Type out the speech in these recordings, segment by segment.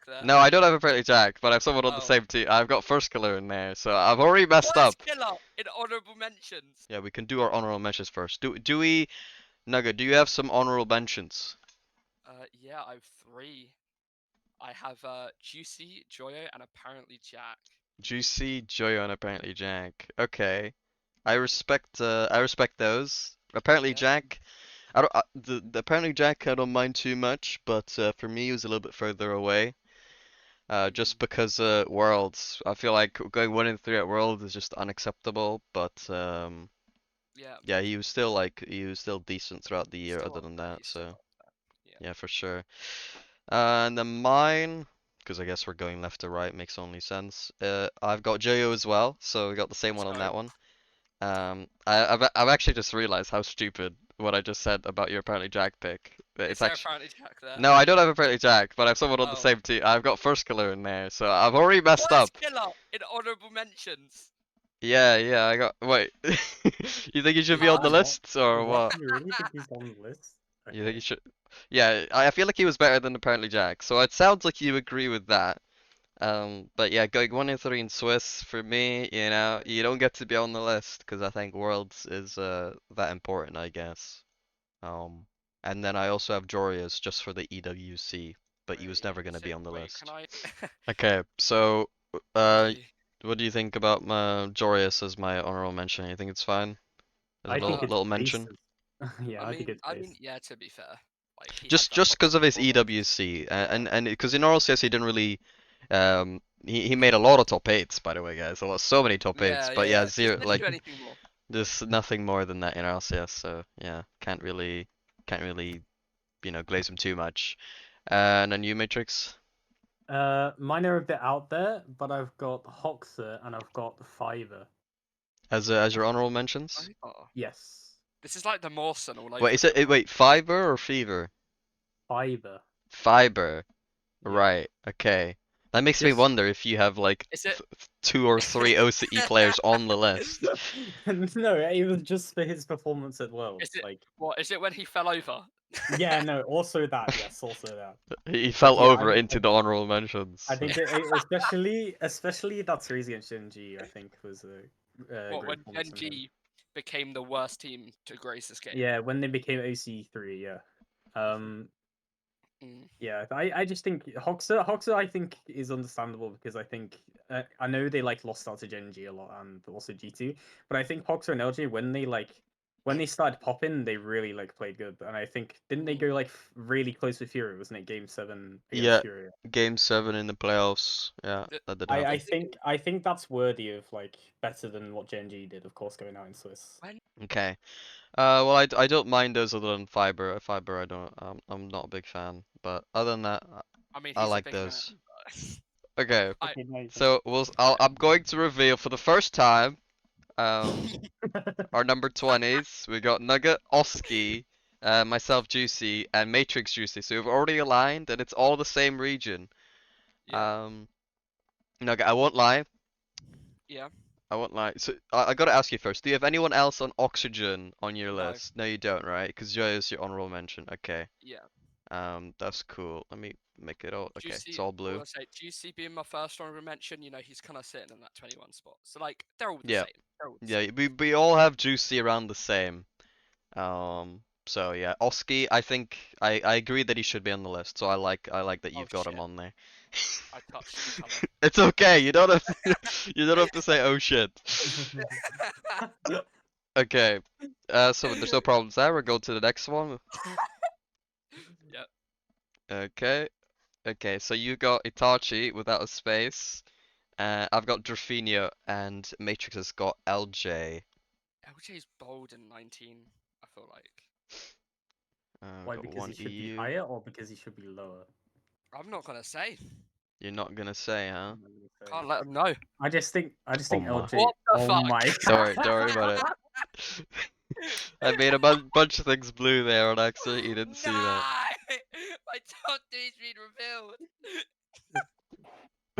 there. No, I don't have apparently Jack, but I have someone on the Oh. same team. I've got first killer in there, so I've already messed Worst up. killer in honorable mentions. Yeah, we can do our honorable mentions first. Do we, Nugget? Do you have some honorable mentions? Yeah, I have 3. I have Juicy, Joyo, and apparently Jack. Juicy, Joyo, and apparently Jack. Okay, I respect those. Apparently Yeah. Jack. I don't. The apparently Jack I don't mind too much, but for me he was a little bit further away. Just because Worlds, I feel like going 1-3 at Worlds is just unacceptable. But Yeah. yeah, he was still decent throughout the year. Still Other up than there. that, He's still so up there. Yeah. yeah, for sure. And then mine, because I guess we're going left to right, makes only sense. I've got JO as well, so we got the same Let's one on go. that one. I've actually just realized how stupid what I just said about your apparently Jack pick. Is It's there actually apparently Jack there? no, I don't have apparently Jack, but I have someone on the Oh. same team. I've got first killer in there, so I've already messed Worst up. killer in honorable mentions. Yeah, I got. Wait, you think he should be on the What? list or What? what? You really think he's on the list? You think Okay. he should? Yeah, I feel like he was better than apparently Jack, so it sounds like you agree with that. But yeah, going 1-3 in Swiss for me, you know, you don't get to be on the list because I think Worlds is that important, I guess. And then I also have Jorius just for the EWC, but he was never gonna be on the Wait, list. can I? Okay, so uh, Really? what do you think about my Jorius as my honorable mention? You think it's fine? As a I think it's little mention? Yeah, I think it's base. Yeah. To be fair, like he had Just that because of his performance. EWC, and because in RLCS he didn't really, he made a lot of top eights, by the way, guys. So many top eights, but yeah, He just zero didn't like do anything more. there's nothing more than that in RLCS. So yeah, can't really, glaze him too much. And then you, Matrix, Mine are a bit out there, but I've got Hoxer and I've got Fiverr. as your honorable mentions. Oh. Yes, This is like the Mawson all over Wait, again. wait, Fiber or Fever? Fiverr. Fiber. Yeah. Right. Okay. That makes me Just- wonder if you have like Is it? 2 or 3 OCE players on the list. No, it was just for his performance at Worlds. Is it? Like, What is it when he fell over? yeah, no, also that. Yes, also that. He fell yeah, over into the honorable mentions. I think especially that series against Genji, I think was a What great when performance from him. Genji became the worst team to grace this game? Yeah, when they became OC3, yeah. Yeah, I just think Hoxer I think is understandable because I think I know they like lost out to Genji a lot and also G2, but I think Hoxer and LG when they started popping, they really like played good, and I think didn't they go like really close with Fury? Wasn't it Game 7 against Yeah, Fury? Game 7 in the playoffs. Yeah, The- that did I, happen. I think that's worthy of like better than what Genji did, of course, going out in Swiss. Okay. Well, I don't mind those other than Fiber. Fiber, I don't. I'm not a big fan. But other than that, I mean, I he's a like big those. man. Okay. Okay, nice. So I'm going to reveal for the first time, our number 20s. We got Nugget, Oski, myself, Juicy, and Matrix Juicy. So we've already aligned, and it's all the same region. Yeah. Nugget, I won't lie. Yeah. I won't lie. So I gotta ask you first. Do you have anyone else on Oxygen on your No. list? No, you don't, right? Because Joy is your honorable mention. Okay. Yeah. That's cool. Let me make it all. Okay, Juicy, it's all blue. Juicy being my first honorable mention, you know, he's kind of sitting in that 21 spot. So like, they're all the Yeah. same. They're all the Yeah, same. we all have Juicy around the same. So yeah, Oski, I think I agree that he should be on the list. So I like that you've got him shit. on there. I touched the colour. It's okay. You don't have you don't have to say oh shit. Okay. So there's no problems there. We'll go to the next one. Yep. Okay. Okay, so you got Itachi without a space. I've got Drafinio and Matrix has got LJ. LJ's bold in 19, I feel like. Why? Got Because one he should be EU. higher or because he should be lower? I'm not gonna say. You're not gonna say, huh? I'm not gonna say. Can't let him know. I just think Oh my. LJ. What the Oh fuck? my. Don't worry about it. I made a bunch of things blue there on accident. You didn't see that. My top three's been revealed.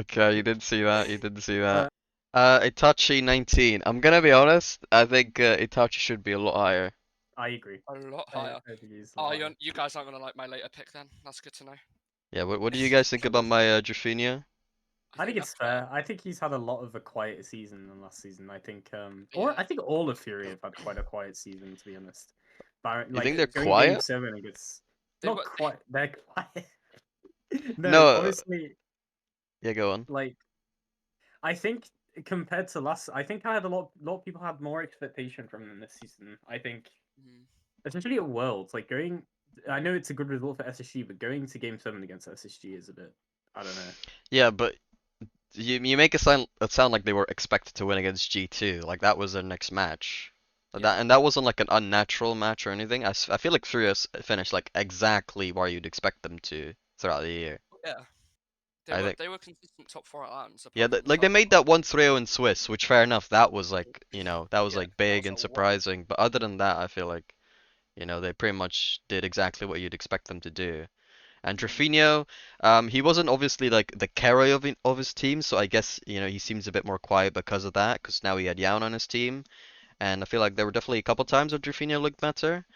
Okay, you didn't see that. You didn't see that. Itachi 19. I'm gonna be honest. I think Itachi should be a lot higher. I agree. A lot higher. I think he's Oh, higher. you guys aren't gonna like my later pick then. That's good to know. Yeah, what do you guys think about my Drafinha? I think it's that's fair. fair. I think he's had a lot of a quieter season than last season. I think, or Yeah. I think all of Fury have had quite a quiet season, to be honest. But You think like they're going game quiet? 7 against, They not were. quite, they're quiet. No, No, honestly, yeah, go on. like I think compared to last, I think I had lot of people had more expectation from them this season. I think, Mhm. especially at Worlds, like going. I know it's a good result for SSG, but going to game 7 against SSG is a bit. I don't know. Yeah, but you make it sound like they were expected to win against G2, like that was their next match. Yeah. And that wasn't like an unnatural match or anything. I feel like Furious finished like exactly where you'd expect them to throughout the year. Yeah. I think. They were consistent top 4 at lands Yeah, apart from the like they first made one. that one 3-0 in Swiss, which fair enough, that was like, that was Yeah. like That big was a and wow. surprising. But other than that, I feel like, they pretty much did exactly what you'd expect them to do. And Mhm. Drafinho, he wasn't obviously like the carry of his team, so I guess, he seems a bit more quiet because of that, because now he had Yawn on his team. And I feel like there were definitely a couple times where Drafinho looked better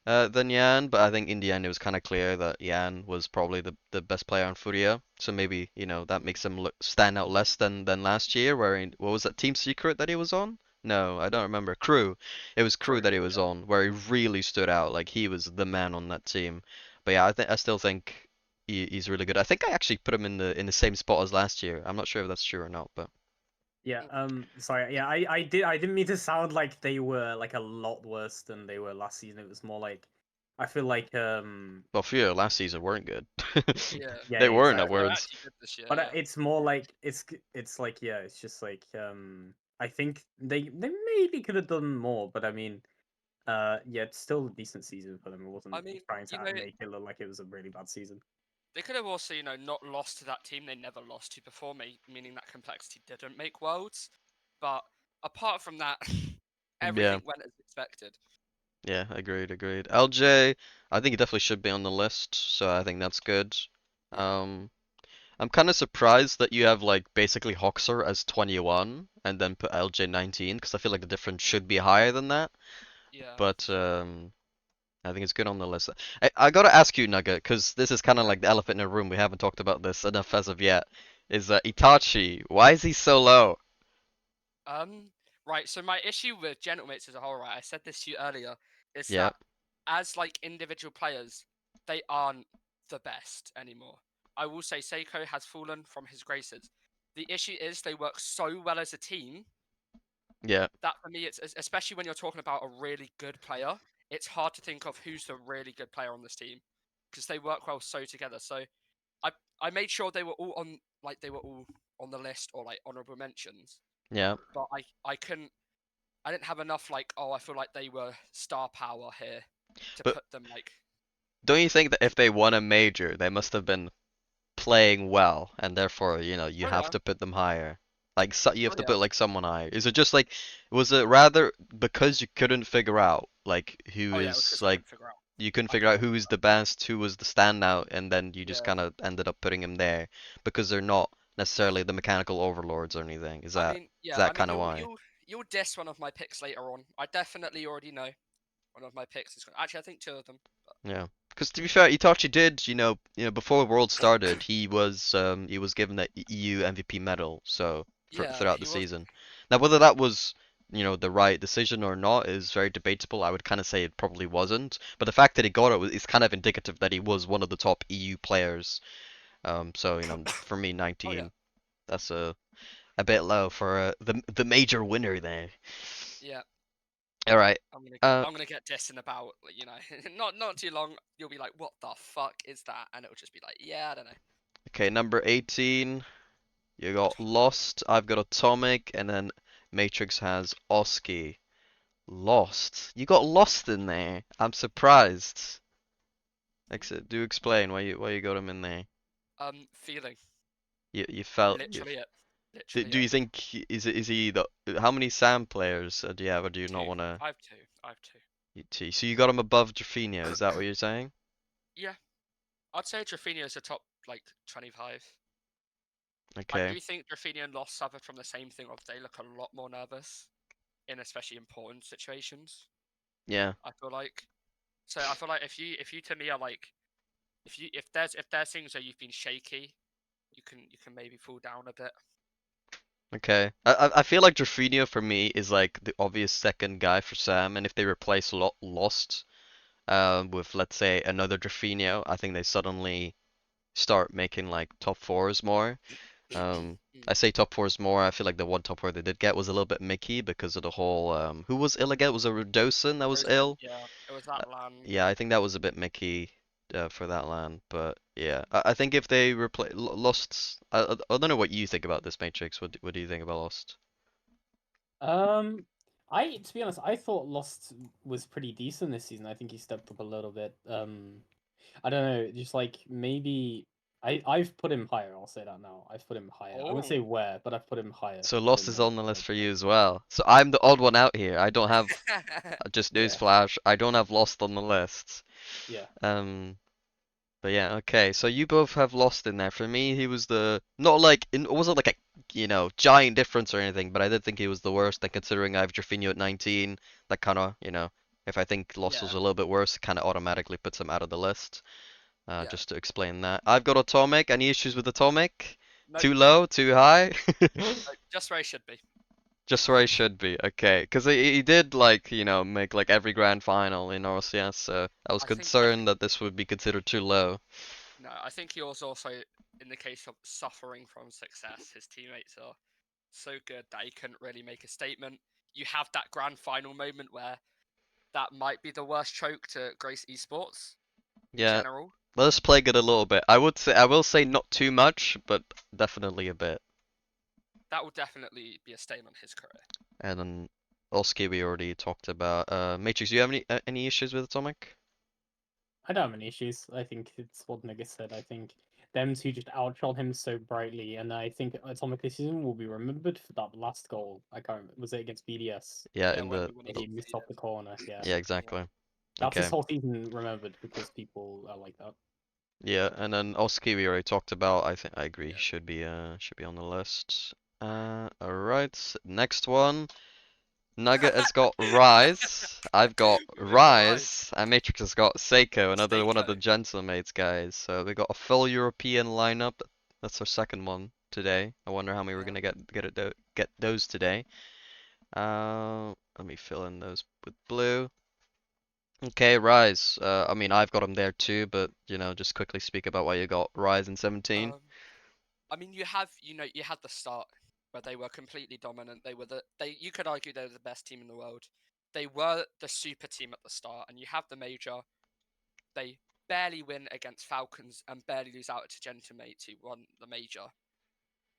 than Yan, but I think in the end it was kind of clear that Yan was probably the best player on Furia. So maybe, that makes him stand out less than last year, where what was that Team Secret that he was on? No, I don't remember. Crew. It was Crew that he was Yeah. on, where he really stood out. Like he was the man on that team. But yeah, I still think he's really good. I think I actually put him in the same spot as last year. I'm not sure if that's true or not, but Yeah, sorry. Yeah, I didn't mean to sound like they were like a lot worse than they were last season. It was more like I feel like well, Furia last season weren't good. Yeah. yeah, They weren't at They're exactly. Worlds. actually good this year. But Yeah. it's more like it's like yeah, it's just like I think they maybe could have done more, but I mean yeah, it's still a decent season for them. It I wasn't mean, trying to make it look like it was a really bad season. they could have also, not lost to that team they never lost to before, meaning that complexity didn't make worlds. But apart from that, Yeah. everything went as expected. Yeah, agreed. LJ, I think he definitely should be on the list, so I think that's good. Yeah. Um, I'm kind of surprised that you have like basically Hoxer as 21 and then put LJ 19 because I feel like the difference should be higher than that. Yeah. But I think it's good on the list. I gotta ask you, Nugget, because this is kind of like the elephant in the room. We haven't talked about this enough as of yet. Is Itachi? Why is he so low? Um. Right. So my issue with Gentlemates as a whole, right? I said this to you earlier, is Yeah, that as like individual players, they aren't the best anymore. I will say Seiko has fallen from his graces. The issue is they work so well as a team yeah, that for me, it's especially when you're talking about a really good player, it's hard to think of who's the really good player on this team because they work well so together. So I I made sure they were all on they were all on the list or like honorable mentions, yeah. but I didn't have enough I feel like they were star power here to But put them don't you think that if they won a major, they must have been playing well, and therefore, you oh have yeah, to put them higher. Like so, you have oh to yeah, put like someone higher. Is it just like, was it rather because you couldn't figure out like who oh yeah, it was is because like you couldn't I figure out couldn't who was the best, who was the standout, and then you just yeah. kind of ended up putting him there because they're not necessarily the mechanical overlords or anything. Is that is that I mean kind of why? you'll diss one of my picks later on. I definitely already know one of my picks is actually I think two of them. Yeah. Because to be fair, Itachi did, before World started, he was given the EU MVP medal, so Yeah, throughout the he was. season. Now whether that was, the right decision or not is very debatable. I would kind of say it probably wasn't, but the fact that he got it is kind of indicative that he was one of the top EU players. So for me, Oh yeah, 19, that's a bit low for the major winner there. yeah. All right. I'm gonna get dissed in about not too long. You'll be like, what the fuck is that? And it'll just be like, yeah, I don't know. Okay, number 18. You got Lost, I've got Atomic, and then Matrix has Oski. Lost. You got Lost in there. I'm surprised. Do explain why you got him in there. Feeling You felt literally it, literally do it. you think is he the how many Sam players do you have, or do you not Two. want to I have two. I have two. so you got him above Drafinho, is that what you're saying? Yeah, I'd say Drafinho is a top 25. I Okay. do think Drafinho and Lost suffered from the same thing of they look a lot more nervous in especially important situations. Yeah. I feel like. So I feel like if you to me are if there's things where you've been shaky, you can maybe fall down a bit. Okay. I feel like Drafinio for me is like the obvious second guy for Sam, and if they replace Lost with let's say another Drafinio, I think they suddenly start making like top fours more. I say top fours more. I feel like the one top four they did get was a little bit Mickey because of the whole who was ill again? Was it Redosin that was ill? Yeah, it was that LAN. Yeah, I think that was a bit Mickey for that LAN, but yeah, I think if they replace Lost, I don't know what you think about this Matrix. What do you think about Lost? To be honest, I thought Lost was pretty decent this season. I think he stepped up a little bit. I don't know, just like maybe I've put him higher. I'll say that now. I've put him higher. I wouldn't say Oh. where, but I've put him higher So Lost than is on the list than for you Lost. as well. So I'm the odd one out here. I don't have just Yeah. newsflash. I don't have Lost on the list. Yeah. But yeah, okay. So you both have Lost in there. For me, he was the not like it wasn't like a giant difference or anything, but I did think he was the worst. And considering I have Jorfinho at 19, that kind of if I think Lost was Yeah. a little bit worse, it kind of automatically puts him out of the list. Yeah. Just to explain that. I've got Atomic. Any issues with Atomic? Nope. Too low? Too high? Just where he should be. Just where he should be. Okay, because he did like make like every grand final in RLCS, so I was I think concerned that this would be considered too low. no, I think he was also in the case of suffering from success. His teammates are so good that he couldn't really make a statement. You have that grand final moment where that might be the worst choke to grace esports in Yeah, general. let us plague it a little bit. I will say not too much, but definitely a bit. That will definitely be a stain on his career. And then Oski we already talked about. Matrix, do you have any issues with Atomic? I don't have any issues. I think it's what Nugget said. I think them two just outshone him so brightly, and I think Atomic this season will be remembered for that last goal. I can't remember. Was it against BDS? Yeah, Yeah, in when the he won And his he missed off the corner. Yeah. yeah, exactly. That's his Okay. whole season remembered because people are like that. Yeah, and then Oski we already talked about. I think I agree. Yeah. Should be on the list. Alright. Next one. Nugget has got Rise. I've got You went for Rise. Rise. And Matrix has got Seiko, another one of the Seiko. Gentlemates guys. So we got a full European lineup. That's our second one today. I wonder how many we're gonna get those today. Let me fill in those with blue. Okay, Rise. I mean, I've got him there too, but just quickly speak about why you got Rise in 17. I mean, you had the start where they were completely dominant. You could argue they were the best team in the world. They were the super team at the start, and you have the major. They barely win against Falcons and barely lose out to Gentlemates who won the major.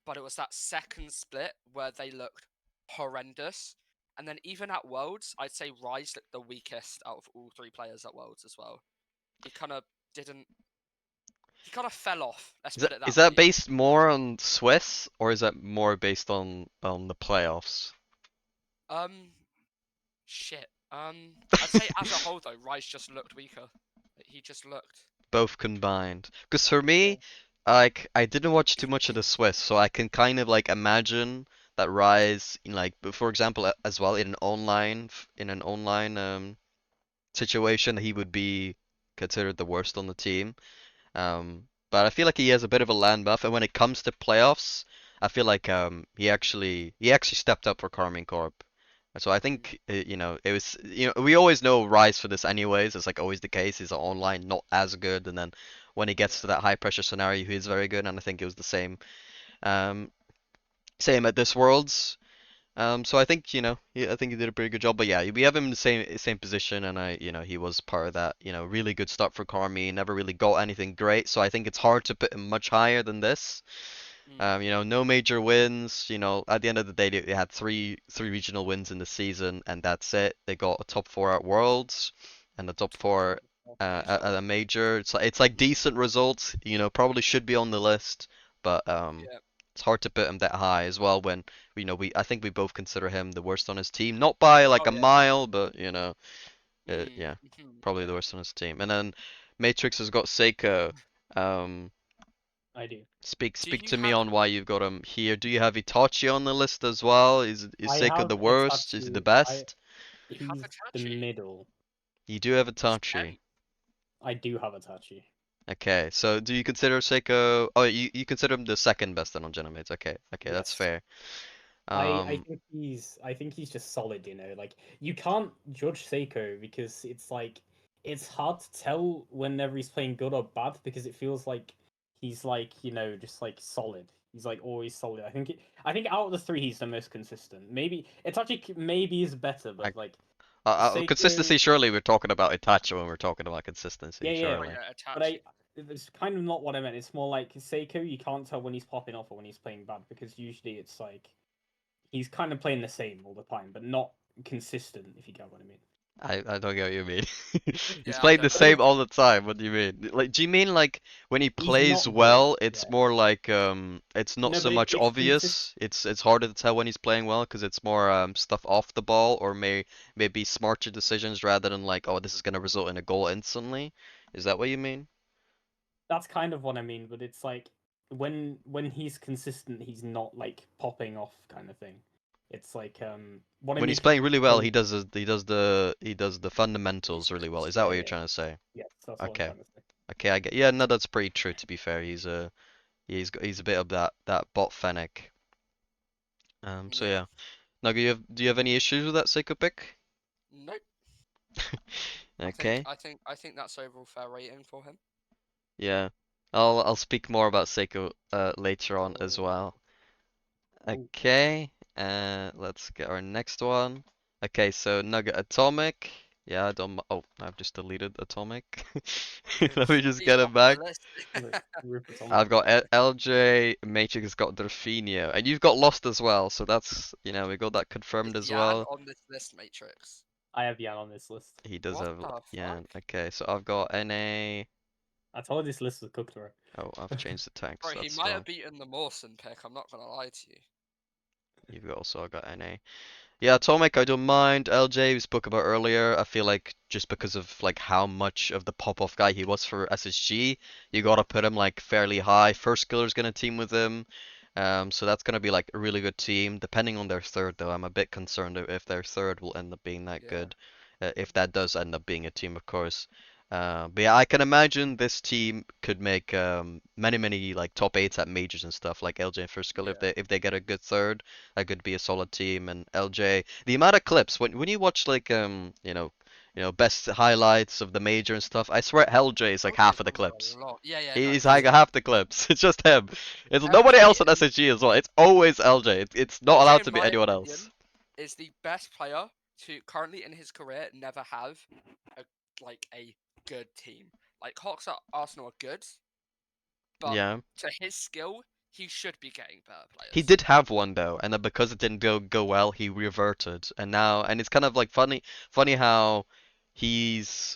But it was that second split where they looked horrendous. And then even at Worlds, I'd say Rise looked the weakest out of all three players at Worlds as well. He kind of didn't. He kind of fell off. Let's put it that Is that way. based more on Swiss or is that more based on the playoffs? Shit. I'd say as a whole though, Rise just looked weaker. He just looked. Both combined. Because for me, like I didn't watch too much of the Swiss, so I can kind of like imagine that Rise, for example, as well in an online situation, he would be considered the worst on the team. But I feel like he has a bit of a land buff, and when it comes to playoffs, I feel like he actually stepped up for Carmine Corp. So I think it was we always know Rise for this anyways. It's like always the case. He's online not as good, and then when he gets to that high pressure scenario, he is very good. And I think it was the um, same at this Worlds. So I think I think he did a pretty good job. But yeah, we have him in the same position, and he was part of that really good start for Carmi. Never really got anything great, so I think it's hard to put him much higher than this. No major wins. At the end of the day, they had three regional wins in the season, and that's it. They got a top four at Worlds, and the top four at a major. It's like decent results. Probably should be on the list, but Yeah. it's hard to put him that high as well when I think we both consider him the worst on his team. Not by like Oh a yeah. mile, but yeah, probably Yeah. the worst on his team. And then Matrix has got Seiko. Um, I do. speak Do speak you to me have? on why you've got him here. Do you have Itachi on the list as well? Is I Seiko have the worst? Is he the Itachi. best? You have He's the Itachi. middle. You do have He's Itachi. 10. I do have Itachi. Okay, so do you consider Seiko? Oh, you consider him the second best then on Genemates. Okay, that's Yes. fair. I think he's just solid, you know. Like you can't judge Seiko because it's like it's hard to tell whenever he's playing good or bad because it feels like he's like, you know, just like solid. He's like always solid. I think out of the three he's the most consistent. Maybe Itachi maybe is better, I, but like consistency. Seiko, Surely we're talking about Itachi when we're talking about consistency. yeah. Oh Surely. yeah, But Itachi. it's kind of not what I meant. It's more like Seiko, you can't tell when he's popping off or when he's playing bad because usually it's like he's kind of playing the same all the time, but not consistent, if you get what I mean. I don't get what you mean. He's Yeah, I playing the don't But know. same all the time. What do you mean? Like, do you mean like when he he's plays not good. well, Yeah. it's more like it's not No, so but much it's consistent. obvious. It's harder to tell when he's playing well because it's more stuff off the ball or maybe smarter decisions rather than like, oh, this is gonna result in a goal instantly. Is that what you mean? That's kind of what I mean, but it's like when he's consistent, he's not like popping off kind of thing. It's like what I When mean. he's playing really well, Oh, he does the fundamentals really well. Is that yeah, what you're trying to say? yeah. That's what I'm Okay. trying to say. Okay, I get. Yeah, no, that's pretty true to be fair. He's a bit of that bot fennec. So Yeah. yeah. Now, do you have any issues with that Seiko pick? Nope. Okay. I think that's overall fair rating for him. Yeah. I'll speak more about Seiko later on as Oh, well. oh. Okay. Let's get our next one. Okay, so Nugget Atomic. Yeah, I don't. Oh, I've just deleted Atomic. Let me just He's get not it on the back. list. Rupert I've Tomlin. got LJ, Matrix has got Delfinio, and you've got Lost as well, so that's, we got that confirmed Is as Jan well. on this list, Matrix? I have Jan on this list. He does What have, the yeah, fuck? okay, so I've got NA. I told you this list was cooked, bro. Oh, I've changed the Bro, text, he that's might have wrong. beaten the Mawson pick, I'm not gonna lie to you. You've also got NA. Yeah, Atomic, I don't mind. LJ, we spoke about earlier. I feel like just because of like how much of the pop-off guy he was for SSG, you gotta put him like fairly high. First Killer's gonna team with him. So that's gonna be like a really good team. Depending on their third, though, I'm a bit concerned if their third will end up being that Yeah. good. If that does end up being a team, of course. But yeah, I can imagine this team could make many like top eights at majors and stuff like LJ and First Killer Yeah. if they get a good third. That could be a solid team. And LJ, the amount of clips when you watch like best highlights of the major and stuff, I swear LJ is like LJ half of the does clips. a lot. Yeah, no, He's he's like half the clips. It's just him. It's nobody LJ else on SSG as well. It's always LJ. It's not LJ, allowed in to be my anyone else. opinion, is the best player to currently in his career never have a a good team. Like Hawks at Arsenal are good, but Yeah. to his skill, he should be getting better He players. did have one though, and then because it didn't go well, he reverted. And it's kind of like funny how he's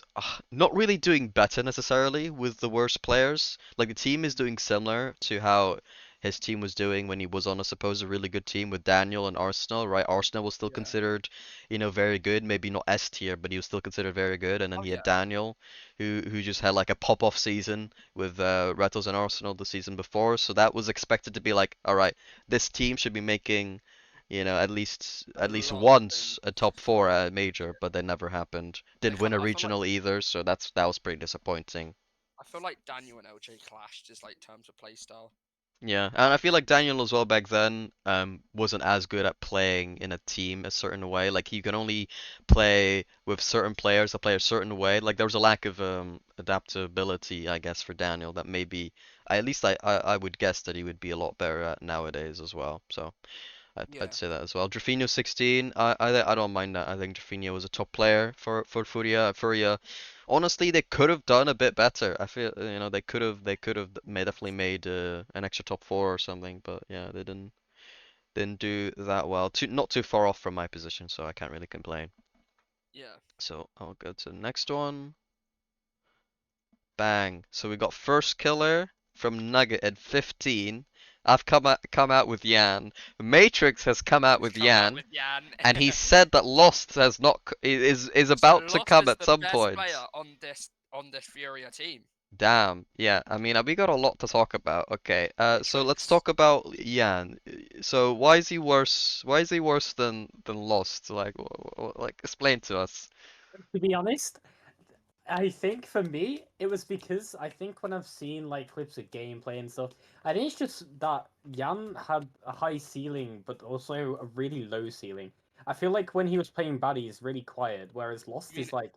not really doing better necessarily with the worst players. Like the team is doing similar to how his team was doing when he was on a supposed really good team with Daniel and Arsenal, right? Arsenal was still Yeah. considered, very good, maybe not S tier, but he was still considered very good. And then Oh he had yeah, Daniel, who just had like a pop-off season with Retos and Arsenal the season before. So that was expected to be like, all right, this team should be making, a at least lot of once things. a top four at a major, but that never happened. They Didn't win kind a of. I feel like regional either, so that was pretty disappointing. Daniel and LJ clashed just like terms of play style. Yeah, and I feel like Daniel as well back then wasn't as good at playing in a team a certain way. Like he can only play with certain players that play a certain way. Like there was a lack of adaptability, I guess, for Daniel that maybe at least I would guess that he would be a lot better at nowadays as well. So I'd Yeah, say that as well. Drafinho 16, I don't mind that. I think Drafinho was a top player for Furia. Furia, honestly, they could have done a bit better. I feel they could have definitely made an extra top four or something, but yeah, they didn't do that well. Not too far off from my position, so I can't really complain. yeah. So I'll go to the next one. Bang. So we got first killer from Nugget at 15. I've come out with Yan. Matrix has come out He's with come out Yan, with Jan. and he said that Lost has not is So about to Lost come is at the some best point. player on this Furia team. Damn. Yeah. I mean, we got a lot to talk about. Okay. So let's Matrix. talk about Yan. So why is he worse? Why is he worse than Lost? Like, like explain to us. To be honest, I think for me, it was because I think when I've seen like clips of gameplay and stuff, I think it's just that Jan had a high ceiling, but also a really low ceiling. I feel like when he was playing bad, he's really quiet, whereas Lost You mean is like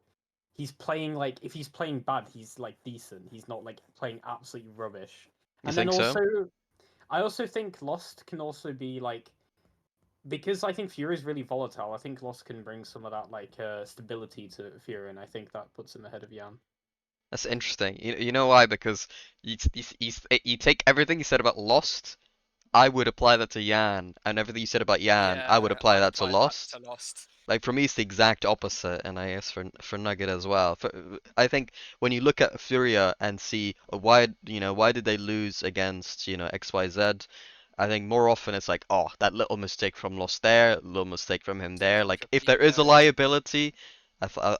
he's playing like if he's playing bad, he's like decent. He's not like playing absolutely rubbish. You And then think so? also, I also think Lost can also be like because I think Fury is really volatile. I think Lost can bring some of that like stability to Fury, and I think that puts him ahead of Jan. That's interesting. You know why? Because you take everything you said about Lost, I would apply that to Yan, and everything you said about Yan, I would yeah, apply I'd that to apply that Lost. to Lost. Like for me, it's the exact opposite, and I guess for Nugget as well. I think when you look at Furia and see why did they lose against XYZ, I think more often it's like, oh, that little mistake from Lost there, little mistake from him there. Didn't Like if repeat, there is a yeah. liability,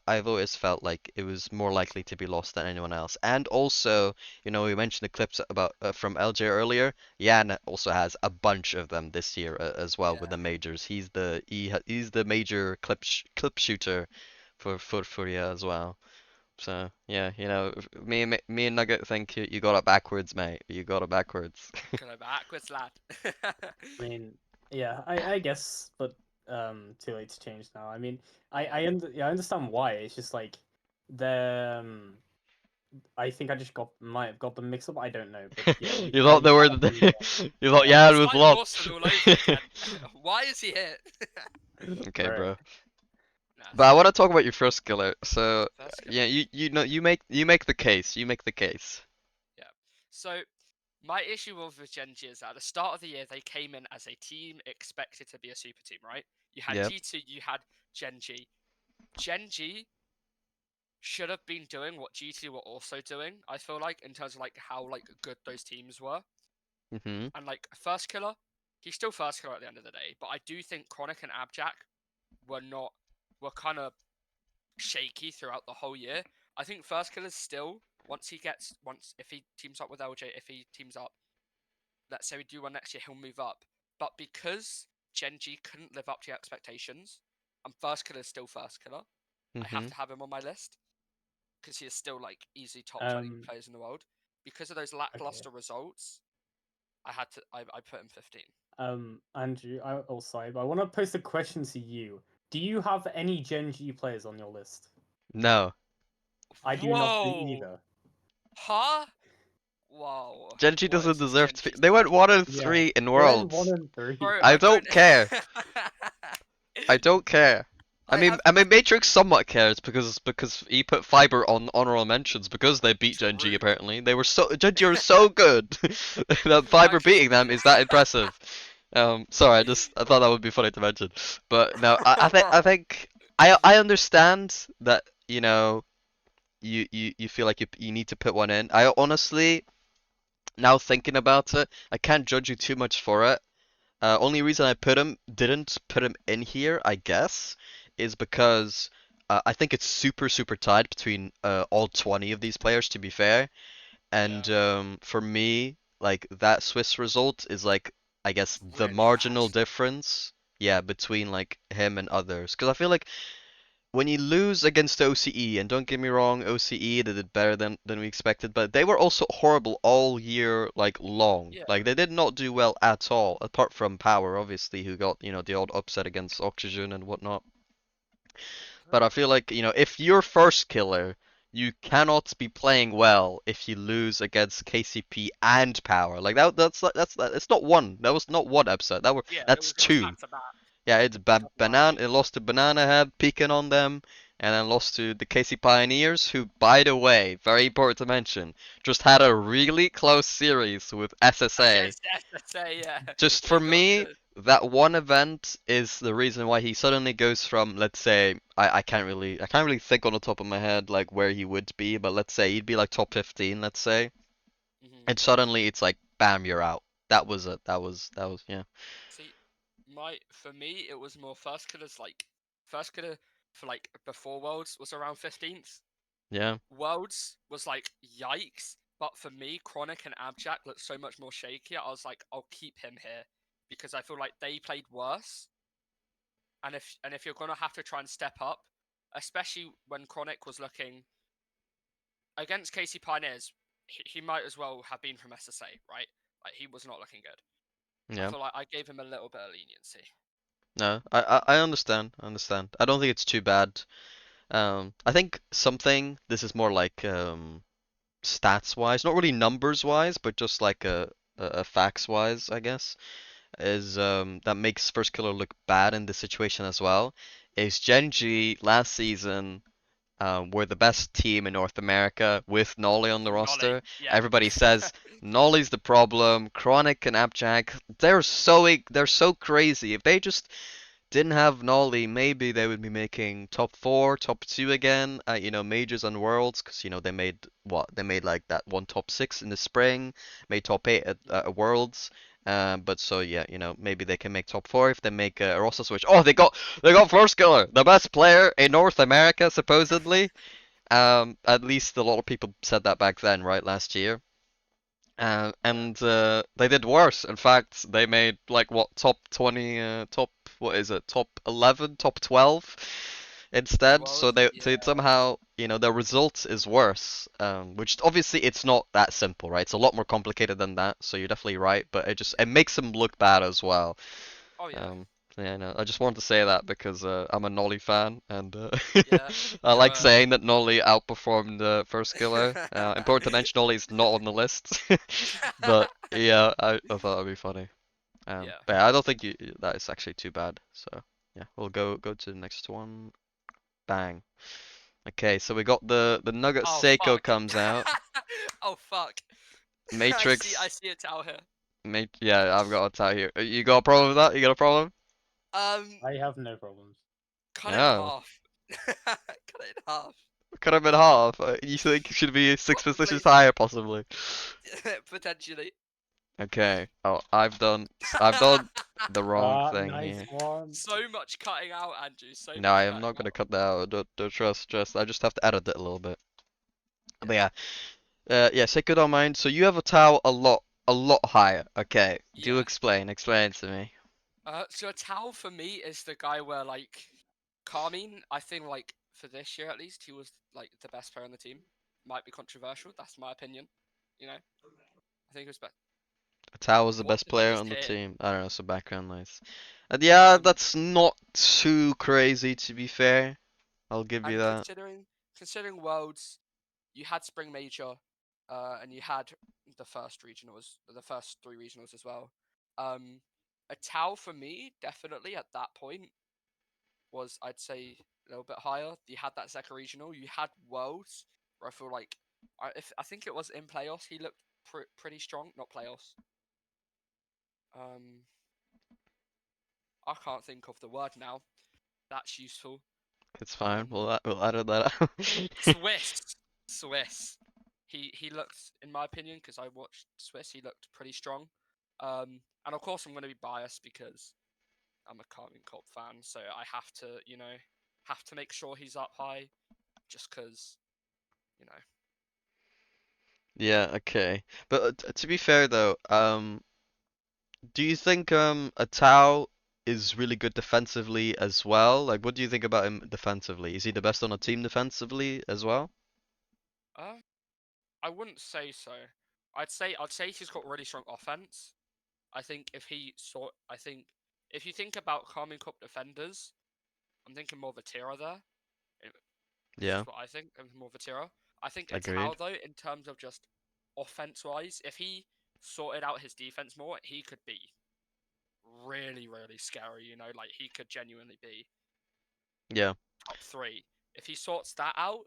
I've always felt like it was more likely to be Lost than anyone else. And also, we mentioned the clips about from LJ earlier. Yan also has a bunch of them this year as well with Yeah. the majors. He's the major clip shooter for Furia as well. So yeah, me and Nugget think you got it backwards, mate. You got it backwards. Go backwards, lad. I mean, yeah, I guess, but too late to change now. I mean, I understand why. It's just like the I think I just might have got them mixed up. I don't know, but yeah, You thought they were the you thought yeah, Yan It's was like lost. Lawson all over again. Why is he here? Okay, right. bro. Nah, But I so want to talk about your first killer. So first killer. yeah, you make the case. You make the case. Yeah. So my issue with Genji is at the start of the year they came in as a team expected to be a super team, right? You had Yep. G2, you had Genji. Genji should have been doing what G2 were also doing, I feel like, in terms of like how like good those teams were. Mhm. And like first killer, he's still first killer at the end of the day, but I do think Chronic and Abjack were kind of shaky throughout the whole year. I think first killer's still once if he teams up with LJ, if he teams up, let's say we do one next year, he'll move up. But because Genji couldn't live up to your expectations, and first killer is still first killer, I have Mhm. to have him on my list because he is still like easily top 20 Um, players in the world. Because of those okay. lackluster results, I put him 15. Andrew, I want to pose a question to you. Do you have any Gen G players on your list? No. I do not Whoa! either. Huh? Wow. Genji What doesn't is this deserve to. Genji They went standard? 1-3 Yeah, in they went one Worlds. and three. Bro, I I don't. don't care. I don't care. I I mean, have I mean, Matrix somewhat cares because he put Fiber on honorable mentions because they beat Genji. true. Apparently, Genji are so good that Fiber Actually, beating them is that impressive. Sorry, I thought that would be funny to mention, but no, I understand that you feel like you need to put one in. I honestly, now thinking about it, I can't judge you too much for it. Only reason I didn't put him in here, I guess, is because I think it's super super tied between all 20 of these players, to be fair. And yeah, for me, like that Swiss result is like, I guess, the really bad. marginal difference, yeah, between like him and others. Because I feel like when you lose against OCE, and don't get me wrong, OCE they did better than we expected, but they were also horrible all year like long. Yeah, Like they did not do well at all, apart from Power, obviously, who got the odd upset against Oxygen and whatnot. But I feel like if you're first killer, you cannot be playing well if you lose against KCP and Power. Like it's not one. That was not one upset. yeah, That's it was two. back to back. Yeah, it's That's Banana. It lost to Banana Head, peeking on them, and then lost to the KC Pioneers, who, by the way, very important to mention, just had a really close series with SSA. Against SSA, yeah, Just for they got me, the that one event is the reason why he suddenly goes from, let's say, I can't really think on the top of my head like where he would be, but let's say he'd be like top 15, let's say, mhm. and suddenly it's like, bam, you're out. That was it. That was yeah. See, for me, it was more first killer for like before Worlds was around 15th. Yeah. Worlds was like yikes, but for me, Chronic and Abjack looked so much more shaky. I was like, I'll keep him here because I feel like they played worse. And if you're gonna have to try and step up, especially when Chronic was looking against KC Pioneers, he might as well have been from SSA, right? Like he was not looking good. I Yeah. feel like I gave him a little bit of leniency. No, I understand. I understand. I don't think it's too bad. I think something. This is more like stats wise, not really numbers wise, but just like a facts wise, I guess, is that makes First Killer look bad in this situation as well. Is Gen G last season were the best team in North America with Nolly on the Nolly, roster. yeah. Everybody says Nolly's the problem. Chronic and Abjack, they're so crazy. If they just didn't have Nolly, maybe they would be making top 4, top 2 again at, majors and worlds, because, they made what? They made like that one top 6 in the spring, made top 8 at worlds. But so yeah, maybe they can make top 4 if they make a roster switch. Oh, they got First Killer, the best player in North America, supposedly. At least a lot of people said that back then, right, last year. And they did worse. In fact, they made like what top 20, what is it, top 11, top 12 instead. So World, they yeah. somehow, their result is worse. Which obviously it's not that simple, right? It's a lot more complicated than that. So you're definitely right, but it makes them look bad as well. Oh yeah. Yeah, no, I just wanted to say that because I'm a Nolly fan and Yeah. I You're like saying that Nolly outperformed First Killer. Important to mention Nolly's not on the list, but yeah, I thought that'd be funny. Yeah. But yeah, I don't think that is actually too bad. So yeah, we'll go to the next one. Bang. Okay, so we got the Nugget Oh Seiko fuck. comes out. Oh fuck. Matrix. I see it out here. Yeah, I've got a tie here. You got a problem with that? You got a problem? I have no problems. Cut it in No. half. Cut it in half. Cut him in half. You think it should be 6 Probably. positions higher, possibly? Potentially. Okay. Oh, I've done the wrong thing Nice here. one. So much cutting out, Andrew. So No, much I am cutting not gonna out. cut that out. Don't trust. I just have to edit it a little bit. But yeah, yeah. Seiko don't mind. So you have a towel a lot higher. Okay. Do Yeah. explain. Explain to me. So a Tao for me is the guy where like Carmine, I think like for this year at least, he was like the best player on the team. Might be controversial, that's my opinion. You know? I think it was best. Tao was the What best did I player just on the hear? team. I don't know, some background noise. And yeah, Um that's not too crazy to be fair. I'll give you and that. considering worlds, you had Spring Major, and you had the first regionals, the first 3 regionals as well. A Tao for me, definitely at that point, was I'd say a little bit higher. You had that second regional. You had worlds where I feel like I think it was in playoffs. He looked pretty strong. Not playoffs. Um, I can't think of the word now. That's useful. It's fine. Um, We'll edit that out. Swiss. He looked, in my opinion, because I watched Swiss. He looked pretty strong. And of course I'm going to be biased because I'm a Carmine Corp fan, so I have to, have to make sure he's up high, just because, you know. Yeah, okay. But to be fair though, do you think a Tao is really good defensively as well? Like, what do you think about him defensively? Is he the best on a team defensively as well? Uh, I wouldn't say so. I'd say he's got really strong offense. I think if you think about Carmine Cup defenders, I'm thinking more Vatira there. This Yeah, is what I think. I'm more Vatira. I think a Tao agreed. though, in terms of just offense wise, if he sorted out his defense more, he could be really, really scary. Like he could genuinely be Yeah. top 3. If he sorts that out,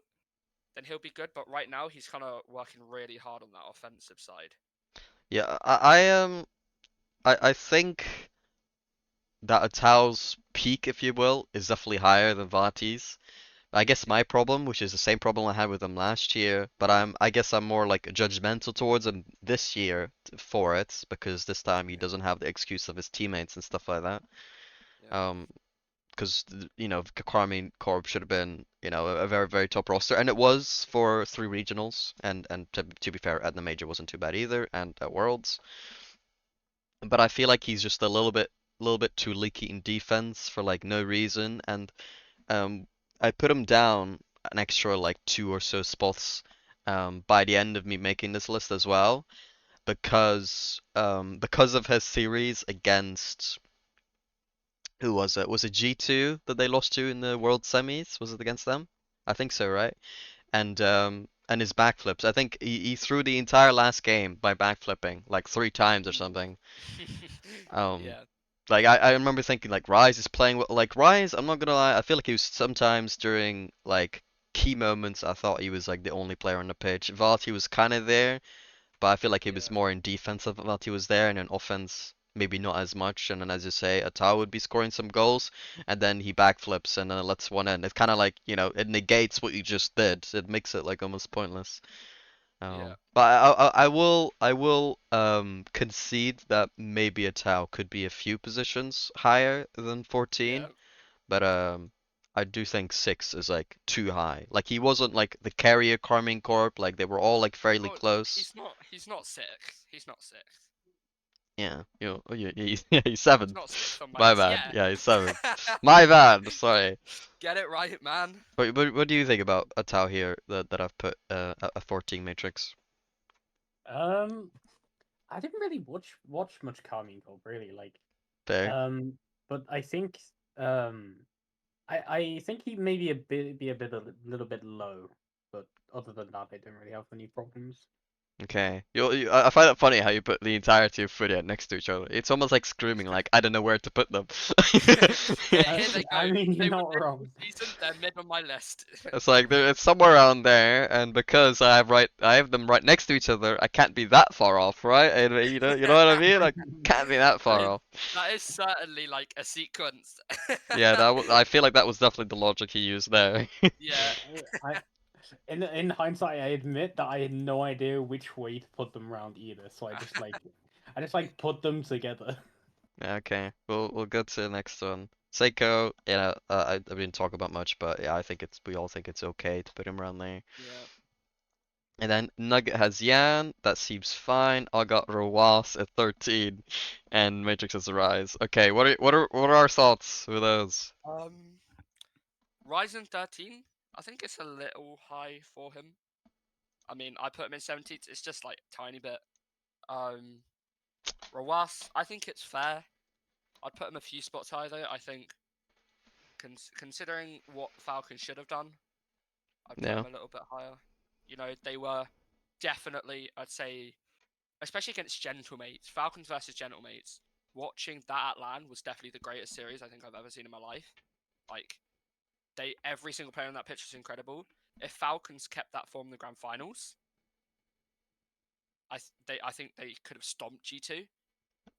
then he'll be good. But right now, he's kind of working really hard on that offensive side. Yeah, I think that a Tao's peak, if you will, is definitely higher than Vati's. I guess Yeah, my problem, which is the same problem I had with him last year, but I guess I'm more like judgmental towards him this year for it because this time he yeah, doesn't have the excuse of his teammates and stuff like that. yeah, Um, because Carmine Corp should have been a very very top roster, and it was for 3 regionals, and to be fair, at the major wasn't too bad either, and at Worlds. But I feel like he's just a little bit too leaky in defense for like no reason, and um, I put him down an extra like 2 or so spots by the end of me making this list as well, because of his series against, who was it? Was it G2 that they lost to in the World Semis? Was it against them? I think so, right? And his backflips. I think he threw the entire last game by backflipping like 3 times or something. Yeah. Like I remember thinking like Rise is playing like Rise. I'm not gonna lie. I feel like he was sometimes during like key moments. I thought he was like the only player on the pitch. Vati was kind of there, but I feel like he was Yeah. more in defensive that he was there, and in offense maybe not as much. And then as you say, Atao would be scoring some goals, and then he backflips and then lets one in. It's kind of like, you know, it negates what you just did. It makes it like almost pointless. Yeah. But I will concede that maybe Atao could be a few positions higher than 14, Yeah. but I do think 6 is like too high. Like he wasn't like the carrier Carmine Corp, like they were all like fairly Oh, close. he's not sixth. He's not sixth. Yeah, you know, oh, yeah, he's He's 7th. not sixth on my My list. bad. Yeah. Yeah, he's 7th. My bad. Sorry. Get it right, man. But what do you think about Atao here that I've put a 14 matrix? I didn't really watch much Carmine Corp really, like, Fair. but I think um, I think he may be a little bit low, but other than that, I don't really have any problems. Okay. I find it funny how you put the entirety of Furia next to each other. It's almost like screaming, like, I don't know where to put them. Here they go. I mean, They you're were not mid wrong. season. They're mid on my list. It's like it's somewhere around there, and because I have them right next to each other, I can't be that far off, right? And, you know what I mean? I can't be that far off. That is certainly like a sequence. Yeah, I feel like that was definitely the logic he used there. Yeah. In hindsight, I admit that I had no idea which way to put them around either, so I just like put them together. Okay, we'll go to the next one. Seiko, yeah, I didn't talk about much, but yeah, we all think it's okay to put him around there. Yeah. And then Nugget has Yan, that seems fine. I got Rawas at 13, and Matrix has Rise. Okay, what are our thoughts with those? Ryzen 13. I think it's a little high for him. I mean, I put him in 17th. It's just like a tiny bit. Rawas. I think it's fair. I'd put him a few spots higher though. I think, considering what Falcon should have done, I'd put Yeah. him a little bit higher. You know, they were definitely, I'd say, especially against Gentlemates, Falcons versus Gentlemates. Watching that at LAN was definitely the greatest series I think I've ever seen in my life. Like, every single player on that pitch was incredible. If Falcons kept that form in the grand finals, I think they could have stomped G2.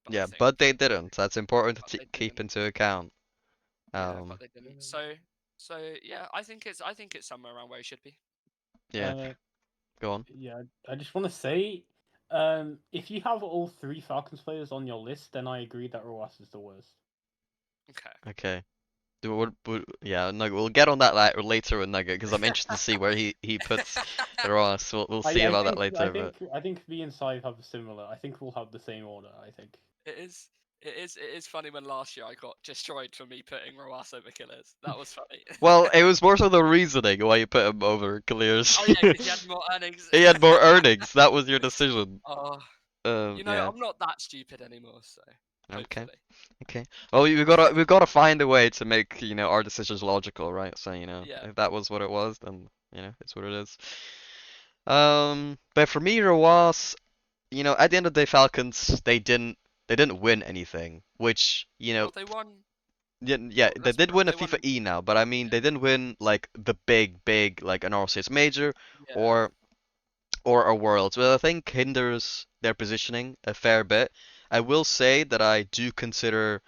Yeah, but they didn't. That's important But to they keep didn't. into account. Yeah, but they didn't. So yeah, I think it's somewhere around where he should be. Yeah, go on. Yeah, I just want to say, if you have all 3 Falcons players on your list, then I agree that Roas is the worst. Okay. Okay. Yeah, Nugget. We'll get on that later with Nugget because I'm interested to see where he puts Ross. We'll see about that later. I think me and Sai have a similar. I think we'll have the same order. I think It is funny when last year I got destroyed for me putting Roas over Killers. That was funny. Well, it was more so the reasoning why you put him over kiileerrz. Oh yeah, because he had more earnings. He had more earnings. That was your decision. Oh, Yeah. I'm not that stupid anymore, so. Okay. Hopefully. Okay. Well, we've gotta find a way to make, our decisions logical, right? So, Yeah. if that was what it was, then, it's what it is. But for me, Rawas, at the end of the day, Falcons, they didn't win anything, which, Well, they won. yeah, they did win a FIFA won. E now, but I mean, they didn't win like the big, like an RLCS major Yeah. or a Worlds. Well, I think hinders their positioning a fair bit. I will say that I do consider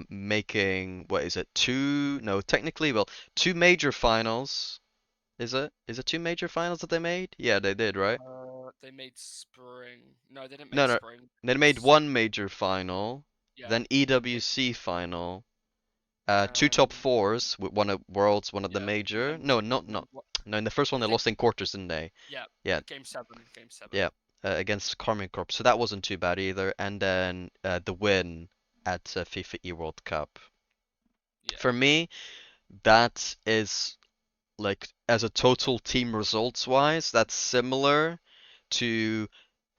making, what is it, technically, well, 2 major finals. Is it 2 major finals that they made? Yeah, they did, right? They made spring. No, they didn't make No, spring. they made 1 major final, Yeah. then EWC final, 2 top Um, 4s with one at Worlds, one at the yeah, major. and No, then no. No, in the first one they They- lost in quarters, didn't they? Yeah. Yeah. Game 7. Yeah. Against Carmine Corp. So that wasn't too bad either. And then the win at FIFA E World Cup. Yeah. For me, that is like as a total team results wise, that's similar to,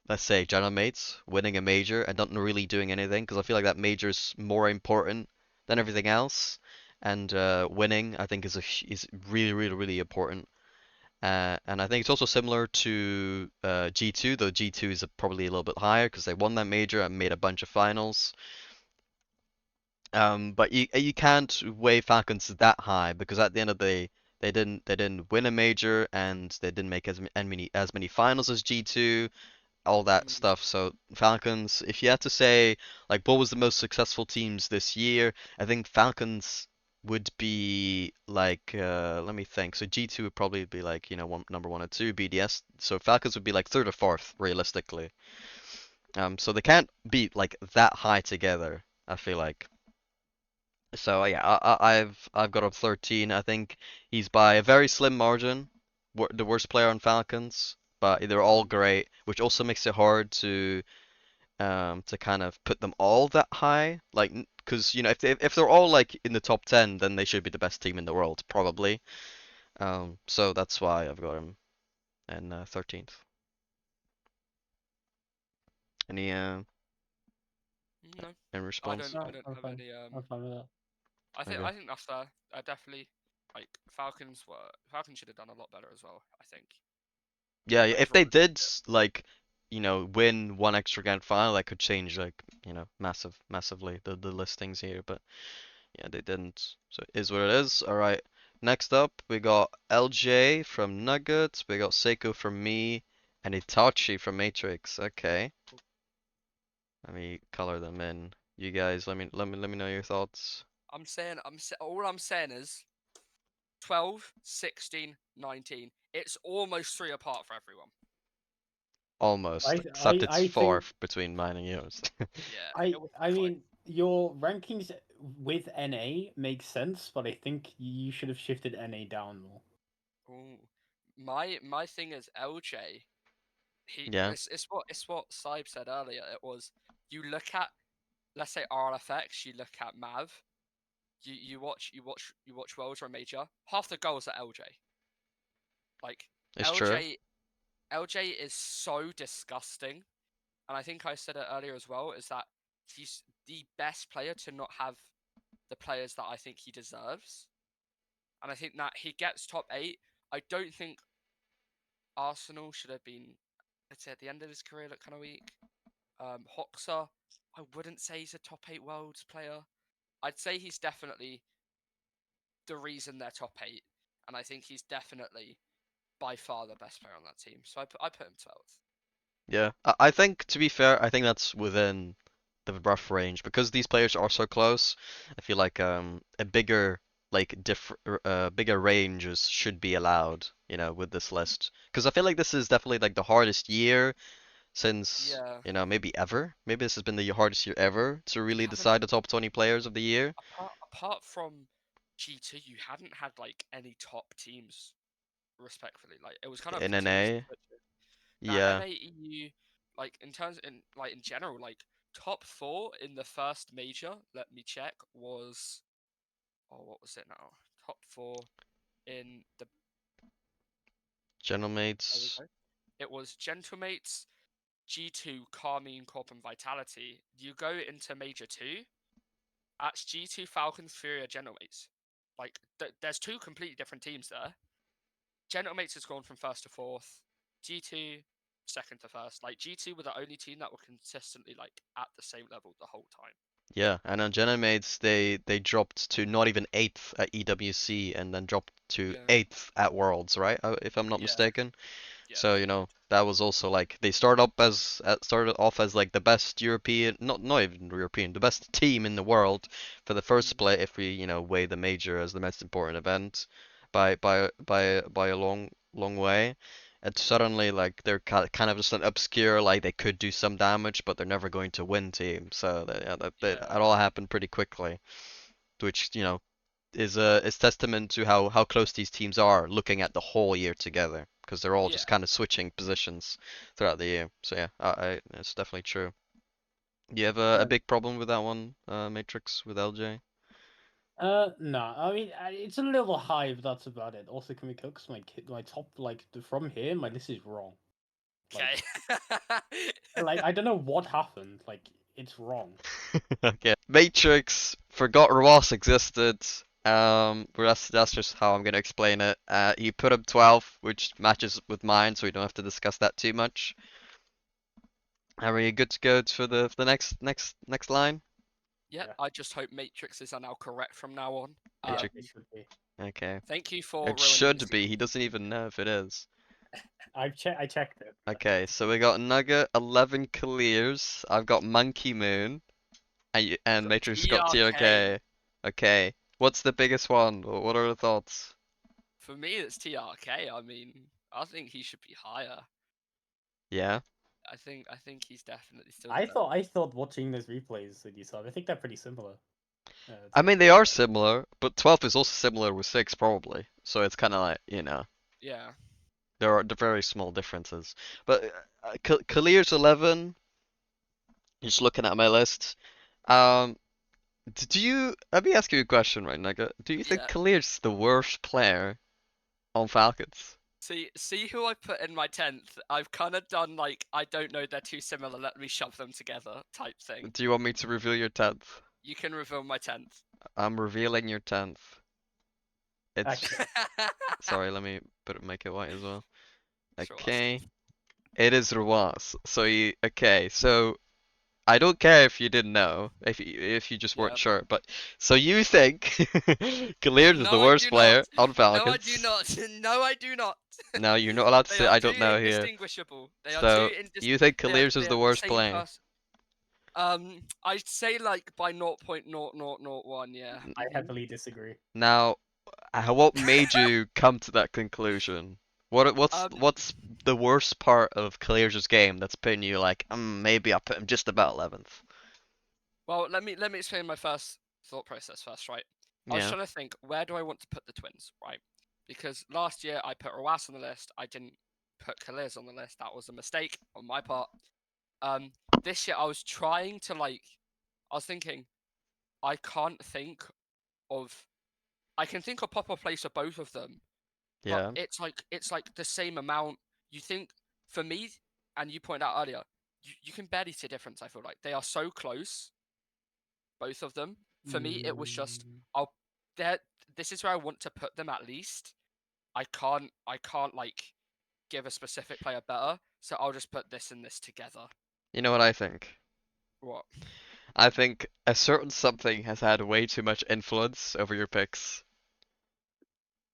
let's say, Mates winning a major and not really doing anything, because I feel like that major's more important than everything else. And winning, I think, is really, really, really important. And I think it's also similar to G2, though G2 is probably a little bit higher because they won that major and made a bunch of finals. But you can't weigh Falcons that high because at the end of the day, they didn't win a major and they didn't make as many finals as G2, all that stuff. So Falcons, if you had to say like what was the most successful teams this year, I think Falcons would be like let me think. So G2 would probably be like, number one or two, BDS. So Falcons would be like third or fourth realistically. So they can't be like that high together, I feel like. So yeah, I've got him 13. I think he's by a very slim margin, the worst player on Falcons, but they're all great, which also makes it hard to kind of put them all that high. Like, because if they're all like in the top 10, then they should be the best team in the world, probably. So that's why I've got him in 13th. Any No, in response? I don't I'm have fine. any. I'm fine with that. Okay. I think that's fair. Definitely, like Falcons should have done a lot better as well. I think. Yeah, Like if they drawn. did like, win one extra grand final, that could change like, massively the listings here, but yeah, they didn't. So it is what it is. All right. Next up, we got LJ from Nugget, we got Seiko from me, and Itachi from Matrix. Okay. Let me color them in. You guys, let me know your thoughts. All I'm saying is 12, 16, 19. It's almost 3 apart for everyone. Almost, I except I it's I think between mine and yours. Yeah, I it was I close. mean your rankings with NA makes sense, but I think you should have shifted NA down more. Ooh. My thing is LJ. Yeah, It's what Cyb said earlier. It was you look at, let's say, RLFX, you look at Mav, you watch Worlds or a Major. Half the goals are LJ. Like it's true. LJ is so disgusting, and I think I said it earlier as well. Is that he's the best player to not have the players that I think he deserves, and I think that he gets top 8. I don't think Arsenal should have been, let's say, at the end of his career look kind of weak. Hoxer, I wouldn't say he's a top 8 Worlds player. I'd say he's definitely the reason they're top 8, and I think he's definitely by far the best player on that team. So I put him 12th. Yeah, I think to be fair, I think that's within the rough range because these players are so close. I feel like a bigger bigger ranges should be allowed, with this list. Because I feel like this is definitely like the hardest year since, Yeah, maybe ever. Maybe this has been the hardest year ever to we really haven't, decide the top 20 players of the year apart from G2, you hadn't had like any top teams. Respectfully, like it was kind of in continuously NA. switching. Now Yeah, NAEU, like in general, like top 4 in the first major. Let me check. Was, oh, what was it now? Top 4 in the, there we Gentlemates. go. It was Gentlemates, G2, Carmine, Corp, and Vitality. You go into Major 2, that's G2, Falcons, Furia, Gentlemates. Like, there's 2 completely different teams there. Gentlemates has gone from first to fourth. G2, second to first. Like, G2 were the only team that were consistently, like, at the same level the whole time. Yeah, and on Gentlemates they dropped to not even 8th at EWC and then dropped to Yeah. 8th at Worlds, right? If I'm not Yeah. mistaken. Yeah. So, that was also like they started off as like the best European, not even European, the best team in the world for the first Mm. play if we, weigh the major as the most important event by a long way. And suddenly like they're kind of just an obscure like they could do some damage but they're never going to win team. So that Yeah. all happened pretty quickly, which, is testament to how close these teams are looking at the whole year together because they're all Yeah. just kind of switching positions throughout the year. So yeah, it's definitely true. Do you have a Yeah. big problem with that one, Matrix, with LJ? No, I mean it's a little high, but that's about it. Also, can we cook? 'Cause my top from here, my list is wrong. Okay. Like I don't know what happened. Like it's wrong. Okay. Matrix forgot Ross existed. But that's just how I'm gonna explain it. He put him 12, which matches with mine, so we don't have to discuss that too much. Are we good to go for the next line? Yeah, Yeah. I just hope matrices are now correct from now on. Yeah, Matrix. it should be. Okay. Thank you for It ruining should this. be. He doesn't even know if it is. I checked it. Okay, so we got Nugget, 11 kiileerrz. I've got M0nkey and Matrix got TRK. TRK. Okay. What's the biggest one? What are the thoughts? For me, it's TRK. I mean, I think he should be higher. Yeah. I think he's definitely still. I thought watching those replays with you, so I think they're pretty similar. I mean, they are similar, but 12 is also similar with 6, probably. So it's kind of like, Yeah. there are very small differences. But kiileerrz 11, just looking at my list. Let me ask you a question, right, Nugget? Do you think Yeah. kiileerrz is the worst player on Falcons? See who I put in my 10th. I've kind of done like I don't know, they're too similar. Let me shove them together type thing. Do you want me to reveal your 10th? You can reveal my 10th. I'm revealing your 10th. It's Actually, sorry, let me make it white as well. Sure, Okay. It is Ruas. So so I don't care if you didn't know, if you just weren't Yep. sure, but so you think kiileerrz is the No, I worst do player not. on Falcons? No, I do not. No, I do not. No, you're not allowed to They say are I too don't know here. indistinguishable. They are So too you think they are, kiileerrz is they the are worst same player? person. I'd say like by 0.0001, yeah. I Mhm. heavily disagree. Now, what made you come to that conclusion? What's the worst part of kiileerrz's game that's putting you like, maybe I'll put him just about 11th? Well, let me explain my first thought process first, right? I was Yeah. trying to think, where do I want to put the twins, right? Because last year I put Rawas on the list, I didn't put kiileerrz on the list. That was a mistake on my part. This year I was trying to I was thinking, I can't think of, I can think of proper place for both of them, but Yeah. it's like the same amount. You think for me, and you pointed out earlier, you can barely see a difference. I feel like they are so close, both of them. For me, it was just I'll there. This is where I want to put them at least. I can't like give a specific player better, so I'll just put this and this together. You know what I think? What? I think a certain something has had way too much influence over your picks,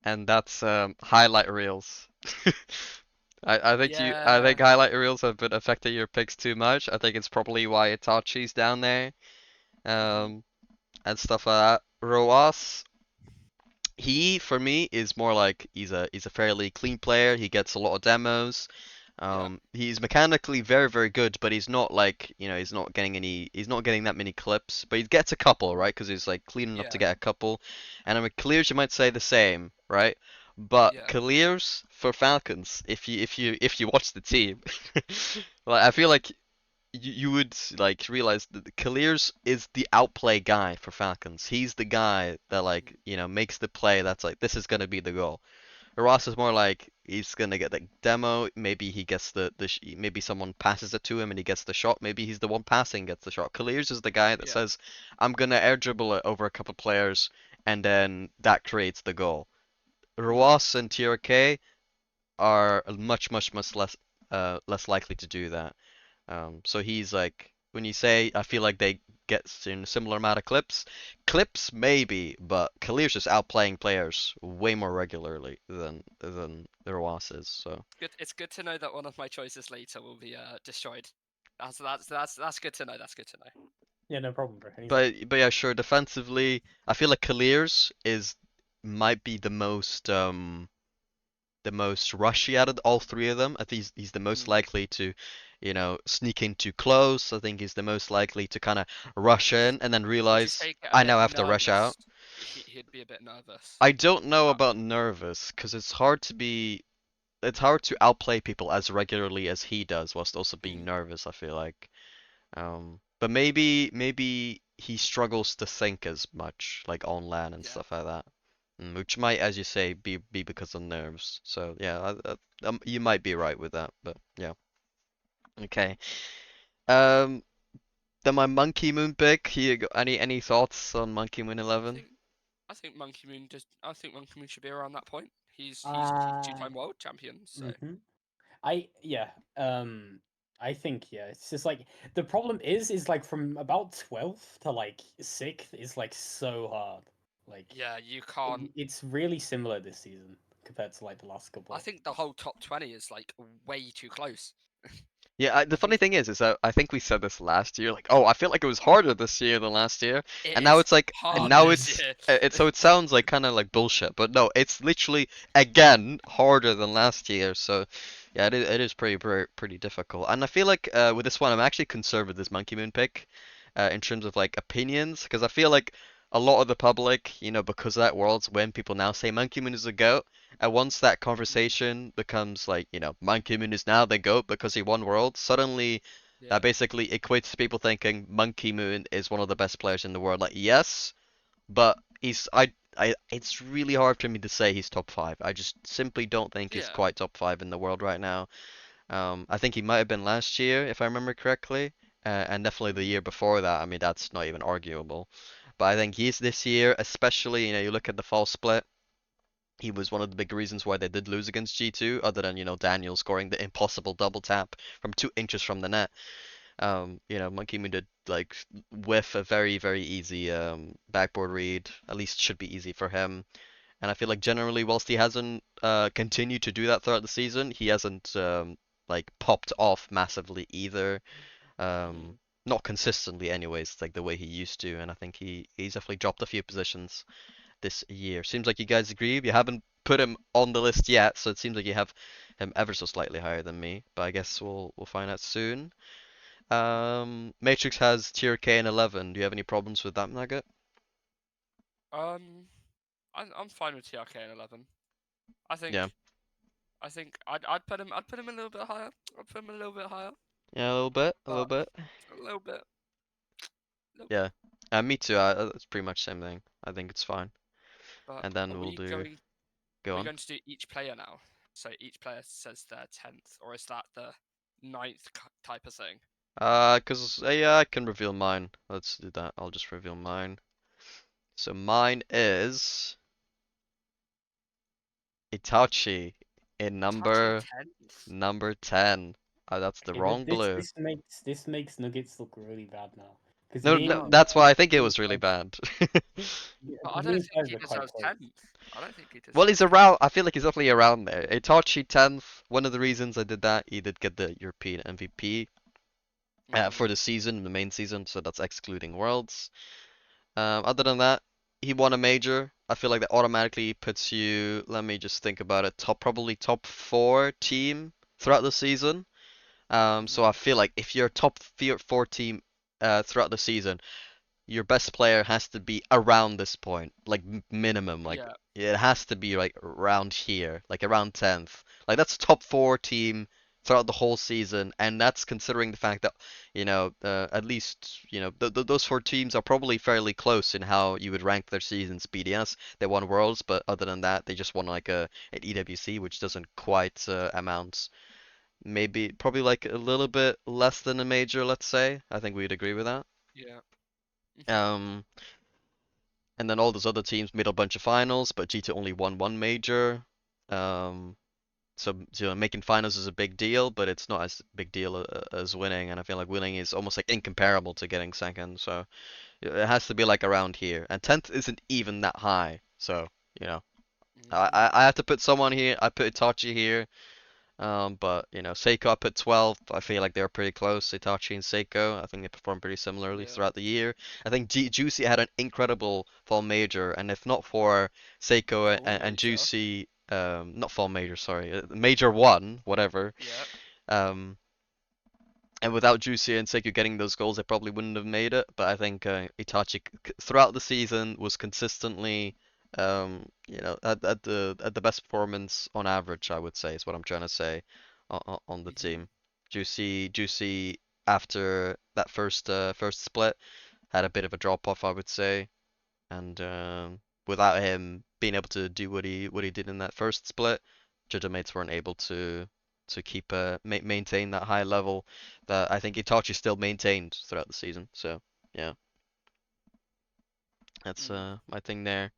and that's highlight reels. I Yeah. think highlight reels have been affecting your picks too much. I think it's probably why Itachi's down there, Mhm. and stuff like that. Roas, he for me is more like he's a fairly clean player. He gets a lot of demos. Yeah. He's mechanically very, very good, but he's not like, he's not getting that many clips, but he gets a couple, right? Because he's like clean enough to Yeah. get a couple. And I mean, kiileerrz, you might say the same, right? But Yeah. kiileerrz for Falcons, if you watch the team, like I feel like you would like realize that the kiileerrz is the outplay guy for Falcons. He's the guy that like, makes the play that's like this is gonna be the goal. Ross is more like he's gonna get the demo. Maybe he gets maybe someone passes it to him and he gets the shot. Maybe he's the one passing gets the shot. kiileerrz is the guy that Yeah. says, "I'm gonna air dribble it over a couple players," and then that creates the goal. Ross and TRK are much less likely to do that. So he's like, when you say, I feel like they get in a similar amount of clips maybe, but kiileerrz is outplaying players way more regularly than Roas is. So Good. It's good to know that one of my choices later will be destroyed. That's good to know. That's good to know. Yeah, no problem, bro. Anytime. but yeah, sure. Defensively, I feel like kiileerrz is might be the most rushy out of all three of them. I think he's the most Mm. likely to, sneak in too close. I think he's the most likely to kind of rush in and then Would you realize say get a I bit now have to rush out. nervous? He'd be a bit nervous. I don't know Uh, about nervous because it's hard to outplay people as regularly as he does whilst also being mm. nervous, I feel like. But maybe he struggles to think as much, like on LAN and Yeah. stuff like that. Which might, as you say, be because of nerves. So yeah, you might be right with that, but yeah. Okay. Um, then my Monkey Moon pick. Any thoughts on Monkey Moon I 11? think I think Monkey Moon I think Monkey Moon should be around that point. He's Uh, two-time world champion, so mhm. Yeah. I think it's just like the problem is like from about 12th to like 6th is like so hard. Like yeah, you can't. it's really similar this season compared to like the last I couple. think the whole top 20 is like way too close. Yeah, the funny thing is that I think we said this last year, like, oh, I feel like it was harder this year than last year, It and now is it's like, and hard now this year. so it sounds like kind of like bullshit, but no, it's literally again harder than last year. So, yeah, it is pretty difficult, and I feel like with this one, I'm actually concerned with this Monkey Moon pick, in terms of like opinions, because I feel like a lot of the public, because of that Worlds win, people now say Monkey Moon is a GOAT. And once that conversation becomes like, Monkey Moon is now the GOAT because he won Worlds, suddenly Yeah, that basically equates to people thinking Monkey Moon is one of the best players in the world. Like, yes, but it's really hard for me to say he's top five. I just simply don't think he's yeah, quite top five in the world right now. I think he might have been last year, if I remember correctly, and definitely the year before that. I mean, that's not even arguable. But I think he's this year, especially, you look at the fall split. He was one of the big reasons why they did lose against G2, other than, Daniel scoring the impossible double tap from 2 inches from the net. Monkey Moon did like whiff a very, very easy backboard read. At least should be easy for him. And I feel like generally, whilst he hasn't continued to do that throughout the season, he hasn't like popped off massively either. mhm, Not consistently, anyways, like the way he used to. And I think he's definitely dropped a few positions this year. Seems like you guys agree. You haven't put him on the list yet, so it seems like you have him ever so slightly higher than me. But I guess we'll find out soon. Matrix has tier K and 11. Do you have any problems with that, Nugget? um, I'm fine with TRK in 11. I think Yeah. I think I'd put him a little bit higher. I'd put him a little bit higher, Yeah, a little bit, a little but bit. a little bit, little bit. Yeah. Me too. It's pretty much same thing. I think it's fine. But And then we'll do. are Go we on. going to do each player now? So each player says their 10th, or is that the ninth type of thing? 'Cause yeah, I can reveal mine. Let's do that. I'll just reveal mine. So mine is Itachi in Itachi number 10th. number 10. That's the Okay, but wrong blue. this makes Nuggets look really bad now because No, me no, and that's why I think it was really bad. But I because me don't and think Fez he are quite deserves close. 10th. I don't think he Well, deserves he's around. I feel like he's definitely around there. Itachi 10th. One of the reasons I did that, he did get the European MVP for the season, the main season, so that's excluding Worlds. Other than that, he won a major. I feel like that automatically puts you, let me just think about it, probably top four team throughout the season. So I feel like if you're top four team throughout the season, your best player has to be around this point, like minimum, like Yeah, it has to be like around here, like around 10th. Like that's top four team throughout the whole season, and that's considering the fact that at least those four teams are probably fairly close in how you would rank their seasons. BDS they won Worlds, but other than that, they just won like an EWC, which doesn't quite amount. Maybe probably like a little bit less than a major, let's say. I think we'd agree with that. yeah. Um, and then all those other teams made a bunch of finals, but G2 only won one major. Um, so making finals is a big deal, but it's not as big deal as winning. And I feel like winning is almost like incomparable to getting second. So it has to be like around here. And 10th isn't even that high. So, you know, I have to put someone here. I put Itachi here. But Seiko up at 12th. I feel like they're pretty close. Itachi and Seiko, I think they performed pretty similarly Yeah. throughout the year. I think Juicy had an incredible fall major, and if not for Seiko Full and major. Juicy, not fall major, sorry, major one, whatever. Yeah. Um, and without Juicy and Seiko getting those goals, they probably wouldn't have made it. But I think Itachi throughout the season was consistently, at the best performance on average, I would say, is what I'm trying to say on the team. Juicy after that first split, had a bit of a drop off, I would say, and without him being able to do what he did in that first split, JoJo mates weren't able to keep maintain that high level that I think Itachi still maintained throughout the season. So yeah, that's my thing there.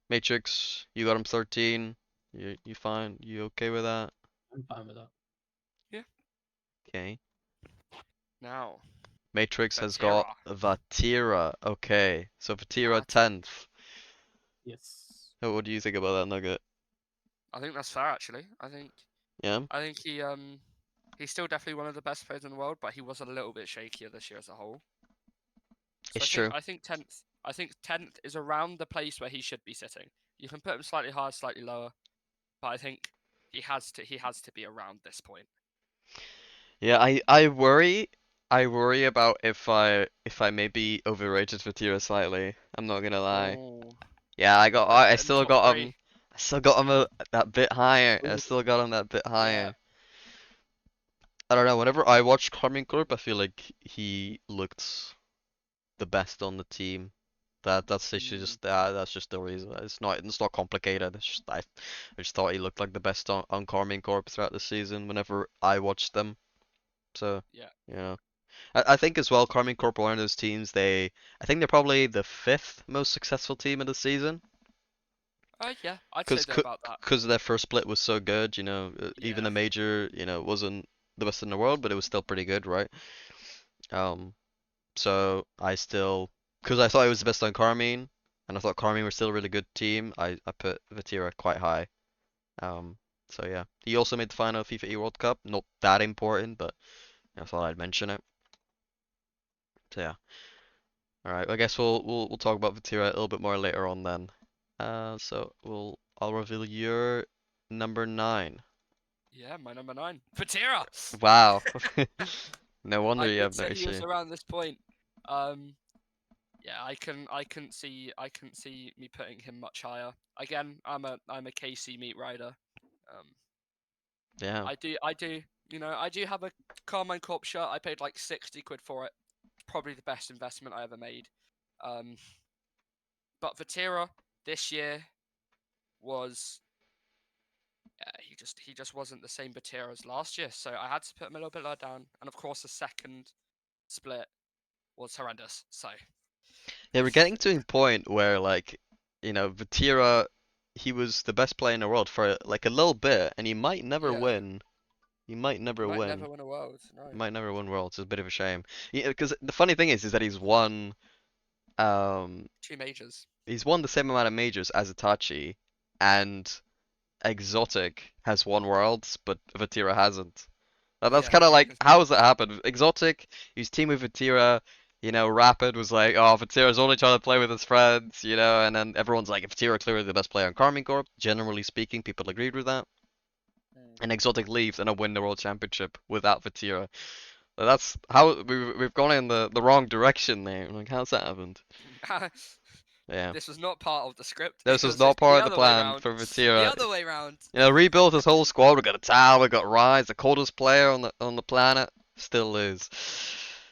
Matrix, you got him 13. You fine? You okay with that? I'm fine with that. Okay. Now, Matrix has Vatira. got Vatira. Okay, so Vatira Vat- 10th. Yes. What do you think about that, Nugget? I think that's fair actually. Yeah, I think he's still definitely one of the best players in the world, but he was a little bit shakier this year as a whole. So it's true. I think 10th. I think 10th is around the place where he should be sitting. You can put him slightly higher, slightly lower, but I think he has to be around this point. Yeah, I worry about if I maybe overrated Vatira slightly. I'm not gonna lie. Oh, Yeah, let's I get in the still top got three. him. I still got him that bit higher. I Ooh. still got him that bit Yeah. higher. I don't know. Whenever I watch Carmine Corp, I feel like he looked the best on the team. That's actually just that's just the reason. It's not complicated. It's just I just thought he looked like the best on Carmine Corp throughout the season whenever I watched them. So Yeah. yeah. I think as well, Carmine Corp are one of those teams. I think they're probably the fifth most successful team of the season. Yeah, I'd say they're about that. Because their first split was so good, even Yeah. the major, wasn't the best in the world, but it was still pretty good, right? So because I thought it was the best on Carmine, and I thought Carmine were still a really good team, I put Vatira quite high. So yeah, he also made the final FIFA E World Cup. Not that important, but I thought I'd mention it. So yeah. All right, I guess we'll talk about Vatira a little bit more later on then. So I'll reveal your number 9. Yeah, my number 9. Vatira! Wow. No wonder I you did have no say he was issue. around this point. Yeah, I couldn't see me putting him much higher. Again, I'm a KC meat rider. Yeah. I do I do have a Carmine Corp shirt. I paid like 60 quid for it. Probably the best investment I ever made. But Vatira this year was he just wasn't the same Vatira as last year. So I had to put him a little bit lower down. And of course, the second split was horrendous. So Yeah, we're getting to a point where Vatira, he was the best player in the world for like a little bit, and he might never yeah, win. He might never he might win. never win a world. No. He might never win Worlds. It's a bit of a shame. Because the funny thing is that um 2 majors. he's won the same amount of majors as Itachi, and ExoTiiK has won Worlds, but Vatira hasn't. That's Yeah. kind of like, how has that happened? ExoTiiK, he's team with Vatira, Rapid was like, oh, Vatira's only trying to play with his friends, and then everyone's like, Vatira clearly the best player on Carmine Corp. Generally speaking, people agreed with that. And ExoTiiK leaves and I win the World Championship without Vatira. That's how we've gone in the wrong direction there. Like, how's that happened? Yeah. This was not part of the script. This It was was not just part the of the other way plan round. for The Vatira. other way round. Rebuilt his whole squad. We got a Tao, we got Rise, the coldest player on the planet. Still lose.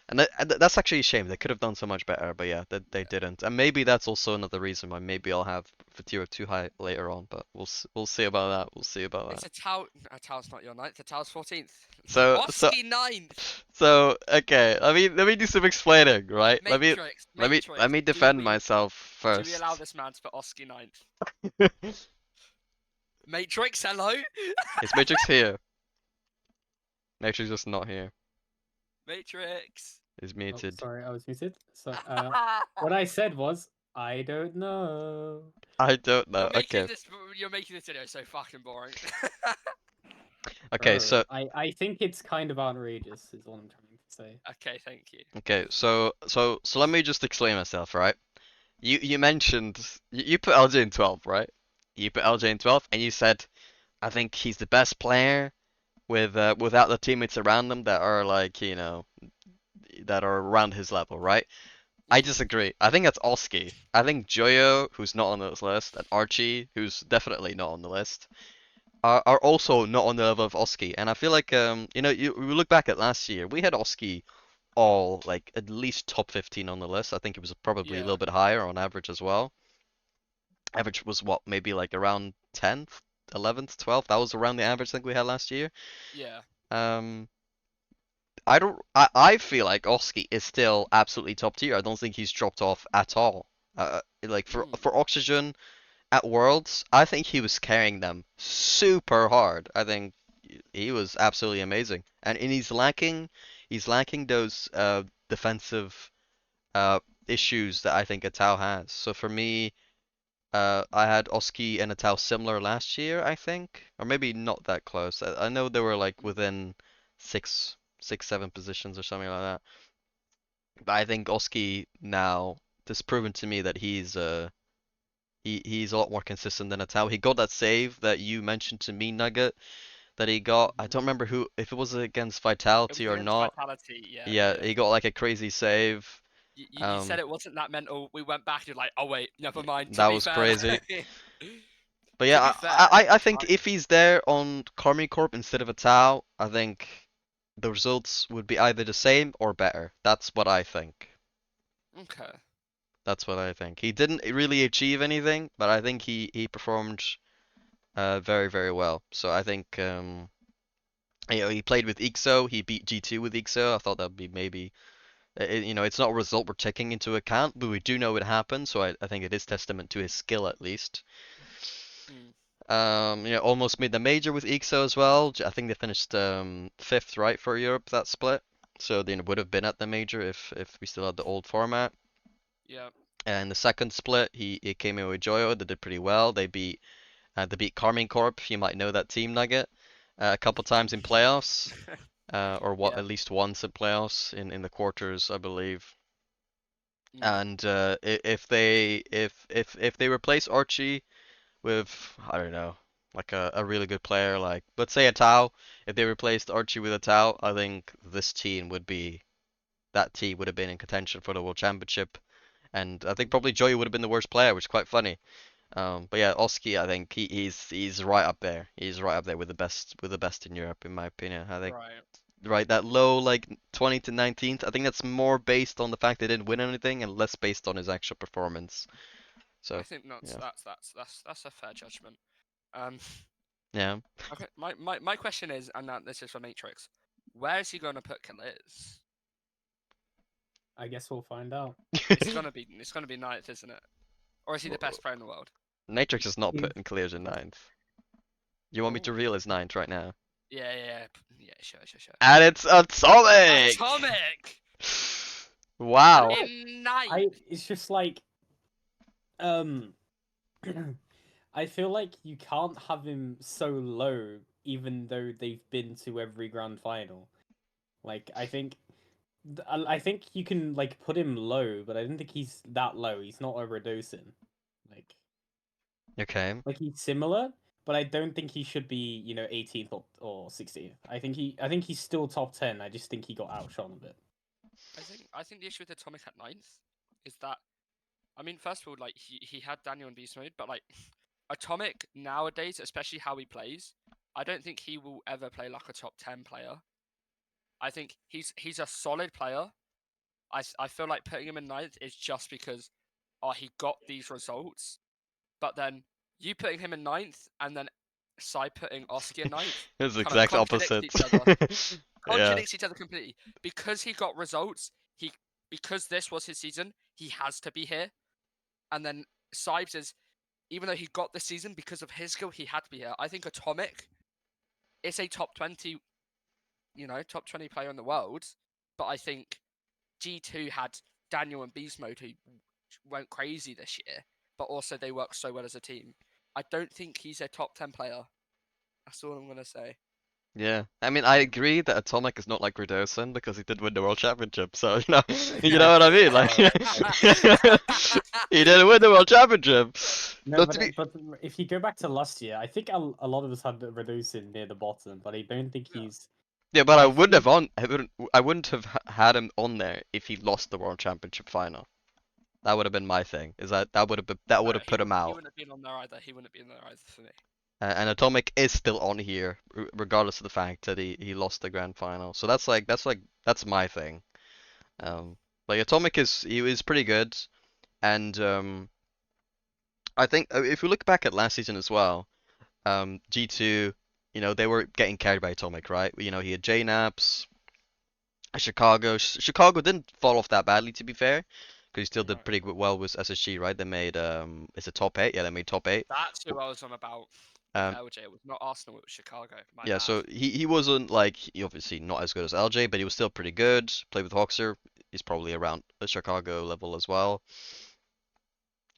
And that's actually a shame. They could have done so much better, but yeah, they didn't. And maybe that's also another reason why maybe I'll have Vatira too high later on. But we'll see about that. We'll see about It's that. a Tau. A Tau's not your 9th. A Tau's 14th. So Oski 9th. so okay. Let me do some explaining, right? Matrix. Let me defend myself Do we allow first. this man to put Oski 9th? Matrix, hello. Is Matrix here? Matrix just not here. Matrix. Is Oh, muted. sorry, I was muted. So what I said was, I don't know. I don't know. Okay. You're making this video so fucking boring. Okay, so I think it's kind of outrageous, is what I'm trying to say. Okay, thank you. okay, so let me just explain myself, right? You mentioned you put LJ in 12, right? You put LJ in 12, and you said I think he's the best player without the teammates around him that are that are around his level, right? I disagree. I think that's Oski. I think Joyo, who's not on this list, and Archie, who's definitely not on the list, are also not on the level of Oski. And I feel like you look back at last year, we had Oski all like at least top 15 on the list. I think it was probably a Yeah. little bit higher on average as well. Average was what, maybe like around 10th, 11th, 12th. That was around the average I think we had last year. Yeah. Um, I feel like Oski is still absolutely top tier. I don't think he's dropped off at all. Like for Mm. Oxygen at Worlds, I think he was carrying them super hard. I think he was absolutely amazing. And he's lacking those defensive issues that I think Atao has. So for me, I had Oski and Atao similar last year, I think, or maybe not that close. I know they were like within six, 7 positions or something like that. But I think Oski now has proven to me that he's a lot more consistent than Atao. He got that save that you mentioned to me, Nugget, that he got. I don't remember who, if it was against It was Vitality or against not. Vitality. Yeah. Yeah, Yeah. he got like a crazy save. You said it wasn't that mental. We went back and you're like, oh wait, never mind. To That be was fair, crazy. But to yeah, be fair, I think if he's there on Karmi Corp instead of a Tau, I think the results would be either the same or better. That's what I think. okay. That's what I think. He didn't really achieve anything, but I think he performed very, very well. So I think he played with EXO, he beat G2 with EXO. I thought that would be maybe it's not a result we're taking into account, but we do know it happened, so I think it is testament to his skill at least. Mm. Almost made the major with EXO as well. I think they finished 5th, right, for Europe that split. So they would have been at the major if we still had the old format. Yeah. And the second split, he came in with Joyo. They did pretty well. They beat Carmine Corp. You might know that team, Nugget, a couple times in playoffs, or what Yeah. at least once in playoffs in the quarters, I believe. Mm. And if they replace Archie with, I don't know, like a really good player, like let's say a Tau, if they replaced Archie with a Tau, I think that team would have been in contention for the World Championship. And I think probably Joey would have been the worst player, which is quite funny. But yeah, Oski, I think he's right up there. He's right up there with the best in Europe, in my opinion. I think Right. right that low like 20 to 19th. I think that's more based on the fact they didn't win anything and less based on his actual performance. So I think yeah, that's a fair judgment. Um. yeah. Okay. My question is, and this is for Matrix. Where is he going to put kiileerrz? I guess we'll find out. It's gonna be ninth, isn't it? Or is he the best player in the world? Matrix is not He- putting Clears in 9th. You want me to Ooh. reel his 9th right now? Yeah. Sure. And it's Atomic! Atomic Wow. in ninth. It's just like, I feel like you can't have him so low, even though they've been to every grand final. Like, I think you can like put him low, but I don't think he's that low. He's not a Redosin. Like, Okay. he's similar, but I don't think he should be 18th or 16th. I think he's still top 10. I just think he got outshone a bit. I think the issue with Atomic at ninth is that, I mean, first of all, like he had Daniel in BeastMode, but like Atomic nowadays, especially how he plays, I don't think he will ever play like a top 10 player. I think he's a solid player. I feel like putting him in ninth is just because he got these results, but then you putting him in ninth and then Cy putting Oski in ninth It's the kind of exact contradicts opposite. each other. Yeah. Contradicts each other completely. Because he got results, because this was his season, he has to be here. And then Cybs is, even though he got this season because of his skill, he had to be here. I think Atomic is a top 20, top 20 player in the world, but I think G2 had Daniel and BeastMode who went crazy this year, but also they work so well as a team. I don't think he's a top 10 player. That's all I'm going to say. Yeah. I mean, I agree that Atomic is not like Redosin because he did win the World Championship. So, you know what I mean? Like, he didn't win the World Championship. No, Not but, to be... but if you go back to last year, I think a lot of us had Redosin near the bottom, but I don't think Yeah. he's. Yeah, but I I wouldn't have had him on there if he lost the World Championship final. That would have been my thing. That would have put him He out. wouldn't have been on there either. He wouldn't have been there either for me. And Atomic is still on here, regardless of the fact that he lost the grand final. So that's my thing. Like itachi he was pretty good, and I think if we look back at last season as well, G2, they were getting carried by itachi, right? He had JNaps, Chicago. Chicago didn't fall off that badly, to be fair, because he still did Right. pretty well with SSG, right? They made is it top 8? Yeah, they made top 8. That's who I was on about with Um, LJ. It was not Arsenal, it was Chicago. My yeah, bad. so he wasn't like he obviously not as good as LJ, but he was still pretty good. Played with Hoxer, he's probably around the Chicago level as well.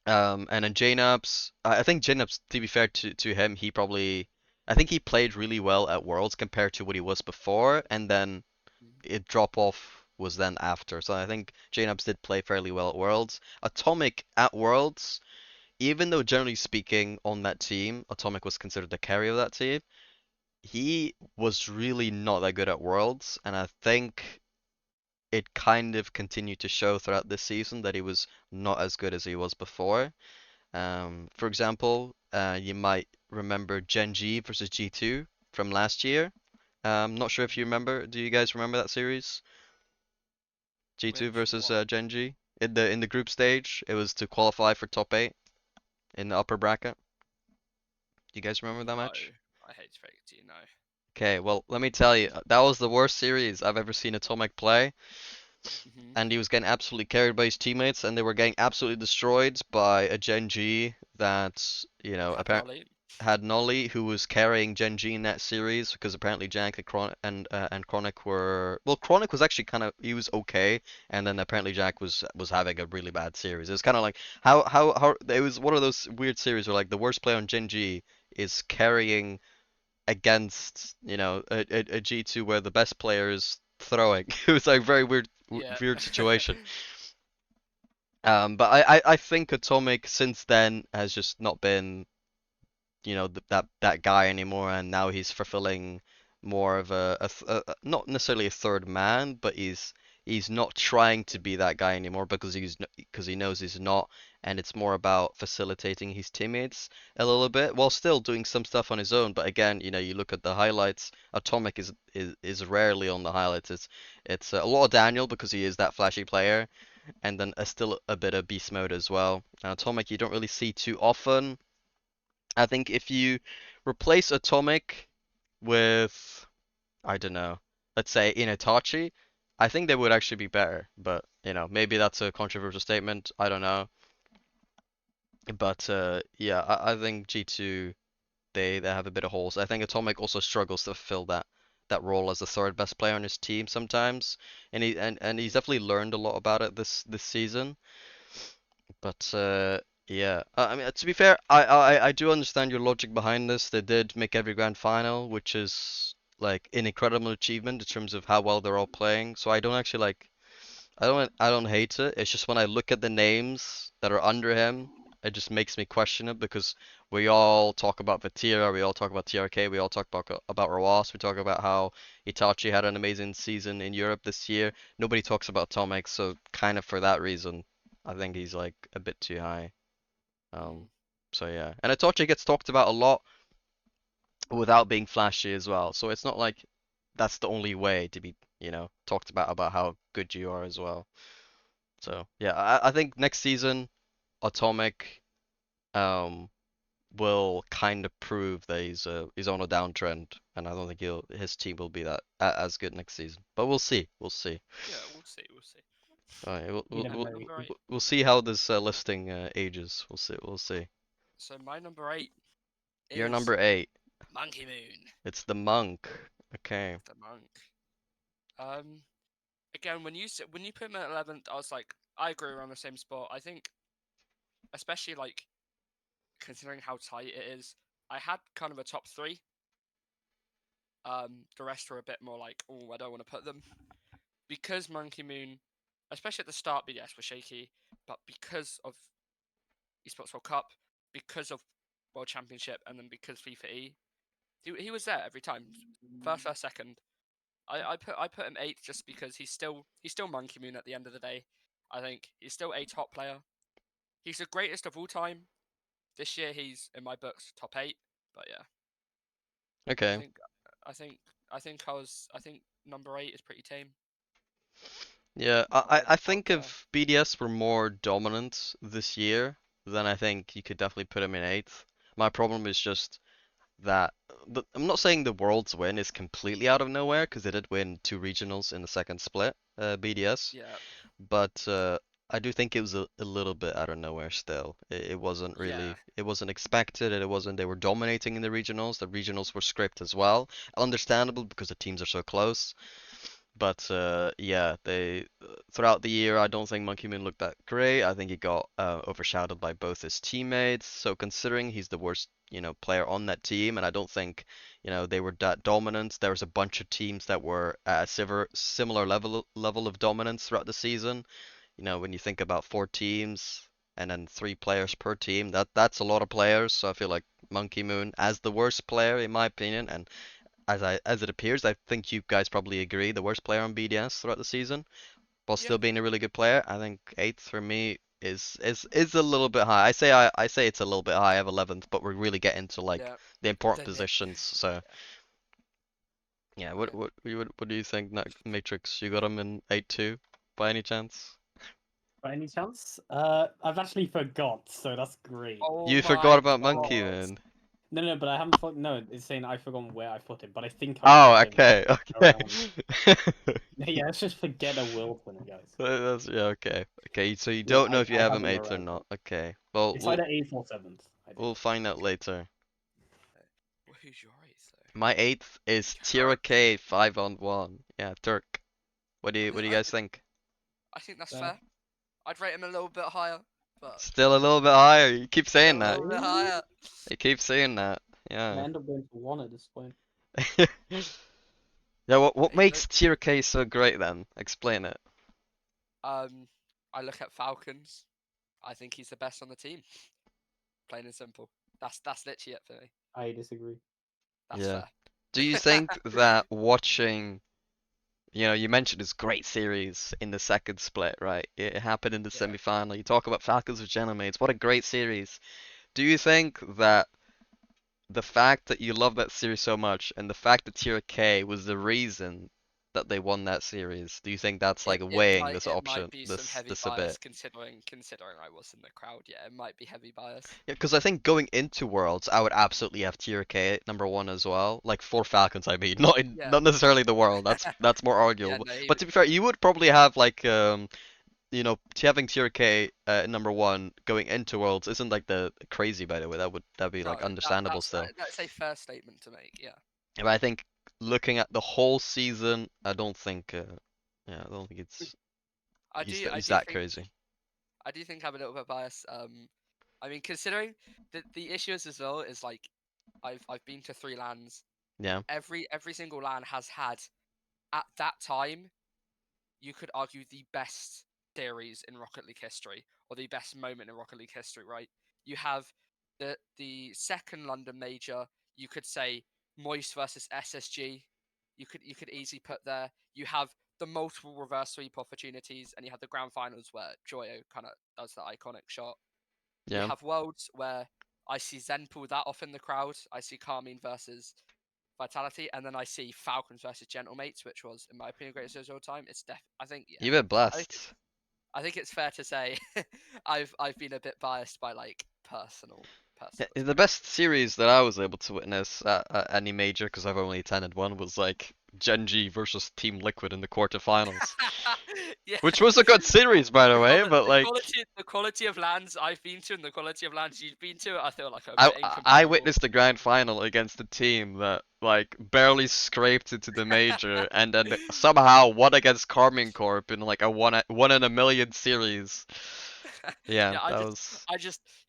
And then JNaps, I think JNaps, to be fair to him, I think he played really well at Worlds compared to what he was before, and then it drop off was then after. So I think JNaps did play fairly well at Worlds. itachi at Worlds, even though generally speaking on that team, itachi was considered the carry of that team, he was really not that good at Worlds, and I think it kind of continued to show throughout this season that he was not as good as he was before. For example, you might remember Gen G versus G2 from last year. Not sure if you remember. Do you guys remember that series? G2 Which versus one? Gen G in the group stage. It was to qualify for top 8 in the upper bracket. Do you guys remember that No. match? I hate to break it to you, no. Okay, well, let me tell you, that was the worst series I've ever seen itachi play, and he was getting absolutely carried by his teammates, and they were getting absolutely destroyed by a Gen G that, Had apparently Nolly. had Nolly, who was carrying Gen G in that series because apparently Jank and Chronic were Chronic was actually he was okay, and then apparently Jack was having a really bad series. It was kind of like how it was one of those weird series where like the worst player on Gen G is carrying against a G2 where the best player is throwing. It was like very Yeah. weird situation. But I think itachi since then has just not been that guy anymore, and now he's fulfilling more of not necessarily a third man, but he's not trying to be that guy anymore because he knows he's not, and it's more about facilitating his teammates a little bit while still doing some stuff on his own. But again, you look at the highlights, itachi is rarely on the highlights. It's a lot of Daniel because he is that flashy player, and then still a bit of BeastMode as well. Now, itachi you don't really see too often. I think if you replace itachi with, I don't know, let's say itachi, I think they would actually be better. But, maybe that's a controversial statement. I don't know. But yeah, I think G2 they have a bit of holes. I think itachi also struggles to fill that role as the third best player on his team sometimes, and he's definitely learned a lot about it this season. But yeah, I mean, to be fair, I do understand your logic behind this. They did make every grand final, which is like an incredible achievement in terms of how well they're all playing. So I don't actually I don't hate it. It's just when I look at the names that are under him, it just makes me question it because we all talk about Vatira, we all talk about TRK, we all talk about Rawas, we talk about how Itachi had an amazing season in Europe this year. Nobody talks about Tomek, so kind of for that reason, I think he's like a bit too high. Mm. Um, so yeah, and Itachi gets talked about a lot without being flashy as well. So it's not like that's the only way to be, talked about how good you are as well. So yeah, I think next season, itachi um will kind of prove that he's on a downtrend, and I don't think his team will be that as good next season. But we'll see, we'll see. Yeah, we'll see, we'll see. All right, You never know. Number 8. we'll see how this listing ages. We'll see. So my number 8 You're is number 8. Monkey Moon. It's the monk. Okay. The monk. Um, Again, when you put him at 11th, I was like, I agree, we're on the same spot. I think, especially like considering how tight it is, I had kind of a top 3. The rest were a bit more like, oh, I don't want to put them because Monkey Moon, especially at the start, BDS was shaky, but because of Esports World Cup, because of World Championship, and then because FIFA E, he was there every time, first, second. I put him 8th just because he's still Monkey Moon at the end of the day. I think he's still a top player. He's the greatest of all time. This year he's in my books top 8. But yeah, I Okay. think I think I think number 8 is pretty tame. Yeah, I'd I put think there. if BDS were more dominant this year, then I think you could definitely put him in 8th. My problem is just that I'm not saying the Worlds win is completely out of nowhere, because they did win 2 regionals in the second split, BDS. Yeah, But I do think it was a little bit out of nowhere still. It wasn't yeah, really, it wasn't expected, and it wasn't, they were dominating in the regionals. The regionals were scripted as well. Understandable because the teams are so close. But yeah, they throughout the year, I don't think M0nkey looked that great. I think he got overshadowed by both his teammates. So considering he's the worst, player on that team, and I don't think, they were that dominant. There was a bunch of teams that were at a similar level of dominance throughout the season. When you think about 4 teams and then 3 players per team, that's a lot of players. So I feel like M0nkey as the worst player in my opinion, and as it appears, I think you guys probably agree, the worst player on BDS throughout the season, while yeah, still being a really good player. I think 8th for me is a little bit high. I say it's a little bit high. I have 11th, but we're really getting to like yeah. the important The nit. positions. So yeah, Yeah. what do you think, Matrix? You got him in 8 too, by any chance? By any chance? I've actually forgot, so that's great. Oh You forgot my about M0nkey god. then. No, but I haven't thought. No, it's saying I've forgotten where I put him, but I think I've Oh, put him okay, around. okay. Yeah, let's just forget a world winner, guys. Yeah, okay. Okay, so you Yeah, don't know if you I have have him him 8th or around. not. Okay. Well, It's we'll either 8th or 7th, I think. we'll find out later. Well, who's your eighth though? My 8th is Turk. itachi 5-on-1. Yeah, Turk. What do you I, guys think? I think that's Uh, fair. I'd rate him a little bit higher, but Still a little bit higher. You keep saying still a that. little bit higher. You keep saying that. I Yeah. end up going for 1 at this point. Yeah, what Hey, makes itachi so great then? Explain it. I look at Falcons. I think he's the best on the team. Plain and simple. That's literally it for me. I disagree. That's Yeah. fair. Do you think that watching, you mentioned this great series in the second split, right? It happened in the Yeah. semi-final. You talk about Falcons with Genomates. What a great series. Do you think that the fact that you love that series so much and the fact that itachi was the reason that they won that series, do you think that's like It weighing might this it might option, be some this heavy this a bias bit? considering I was in the crowd. Yeah, it might be heavy bias. Yeah, because I think going into Worlds, I would absolutely have itachi at number 1 as well. Like for Falcons, I mean, Yeah. not necessarily the World. That's more Yeah, arguable. no, But to be fair, you would probably have like having itachi number 1 going into Worlds isn't like the crazy, by the way. That'd be no, like understandable still. that's a fair statement to make. Yeah. But I think looking at the whole season, I don't think I do I he's do that think crazy. I do think I'm a little bit biased. I mean, considering the issue is as well is like I've been to 3 LANs. Yeah, Every single LAN has had at that time, you could argue the best series in Rocket League history or the best moment in Rocket League history, right? You have the second London major, you could say Moist versus SSG. You could easily put there. You have the multiple reverse sweep opportunities, and you have the grand finals where Joyo kind of does that iconic shot. You yeah. have worlds where I see Zen pull that off in the crowd. I see Carmine versus Vitality, and then I see Falcons versus Gentlemates, which was, in my opinion, greatest of all time. It's I think, yeah, You've been I think it's, blessed. I think it's fair to say I've been a bit biased by like personal The experience. best series that I was able to witness at any major, because I've only attended one, was like Genji versus Team Liquid in the quarterfinals, Yeah, which was a good series, by the way. But like, the quality of lands I've been to and the quality of lands you've been to, I feel like are a I bit I incomparable. witnessed the grand final against a team that like barely scraped into the major, and then somehow won against Carmine Corp in like a one in a million series. Yeah, Yeah, that was.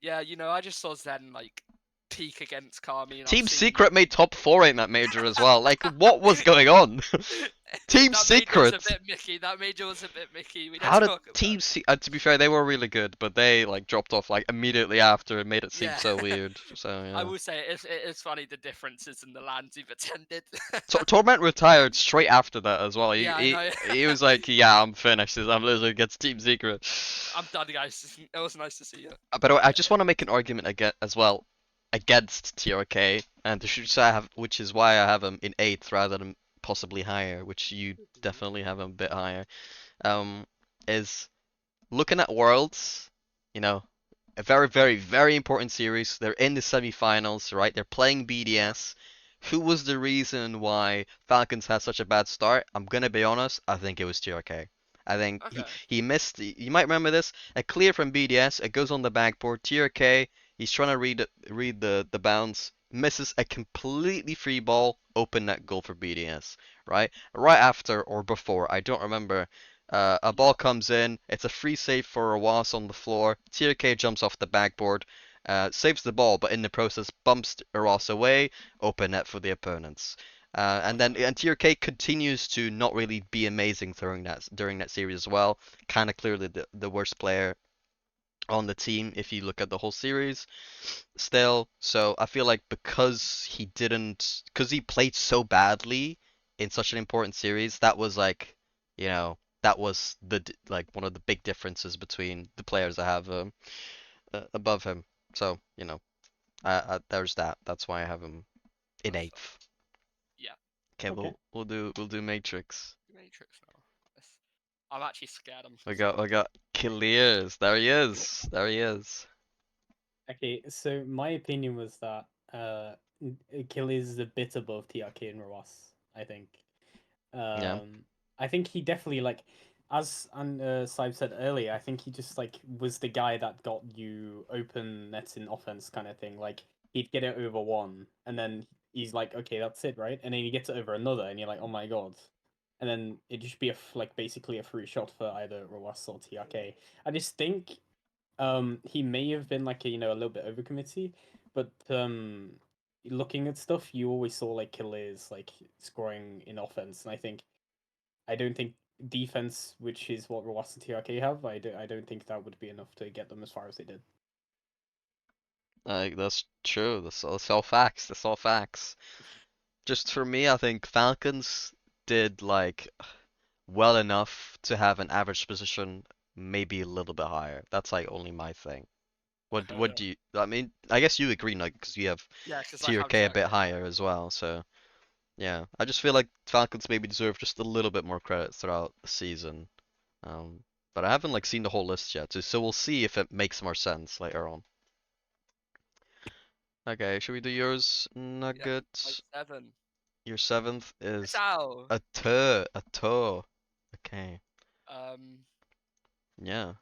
yeah, I just saw Zen like peak against Kami, and I've Team seen Secret made top 4 in that major as well. Like, what was going on? Team that major was a Secret. bit Mickey. That major was a bit Mickey. We don't How did talk about Team it. Se To be fair, they were really good, but they like dropped off like immediately after and made it seem Yeah, so weird. So I yeah. will say it is funny the differences in the lands you've attended. Torment retired straight after that as well. Yeah, I know. He was like, yeah, I'm finished. I'm literally against Team Secret. I'm done, guys. It was nice to see you. By the way, I Yeah, just want to make an argument again as well against TRK, and the shoots I have, which is why I have him in 8th rather than possibly higher, which you definitely have him a bit higher. is looking at Worlds, you know, a very, very, very important series. They're in the semifinals, right? They're playing BDS. Who was the reason why Falcons had such a bad start? I'm gonna be honest, I think it was TRK. I think Okay. he missed. You might remember this. A clear from BDS. It goes on the backboard. TRK. He's trying to read the bounce. Misses a completely free ball. Open net goal for BDS. Right after or before. I don't remember. A ball comes in. It's a free save for Rawas on the floor. TRK jumps off the backboard, saves the ball, but in the process bumps Rawas away. Open net for the opponents. And TRK continues to not really be amazing during that series as well. Kind of clearly the worst player on the team if you look at the whole series still. So I feel like because he played so badly in such an important series, that was like, that was like one of the big differences between the players I have above him. So, there's that. That's why I have him in That's eighth. Yeah. Okay, Okay. we'll do Matrix. Matrix now. I'm actually scared. I'm We scared. got kiileerrz. There he is. There he is. Okay, so my opinion was that Achilles is a bit above TRK and Rawas, I think. Yeah. I think he definitely like, as Saib said earlier, I think he just like was the guy that got you open nets in offense kind of thing. Like he'd get it over one, and then he's like, okay, that's it, right? And then he gets it over another, and you're like, oh my god. And then it'd just be like basically a free shot for either Rawas or TRK. I just think he may have been like a little bit overcommitty, but looking at stuff, you always saw like Kiileerrz like scoring in offense, and I don't think defense, which is what Rawas and TRK have, I don't think that would be enough to get them as far as they did. That's true. That's all facts. That's all facts. Just for me, I think Falcons did like well enough to have an average position maybe a little bit higher. That's like only my thing. What do you? I mean, I guess you agree, Nugget, because you have Yeah, because I tier have K a bit TRK. higher as well. So yeah, I just feel like Falcons maybe deserve just a little bit more credit throughout the season. But I haven't like seen the whole list yet, so we'll see if it makes more sense later on. Okay, should we do yours, Yeah, Nugget? like 7. Your seventh is Ciao. a toe. Okay, Um, yeah.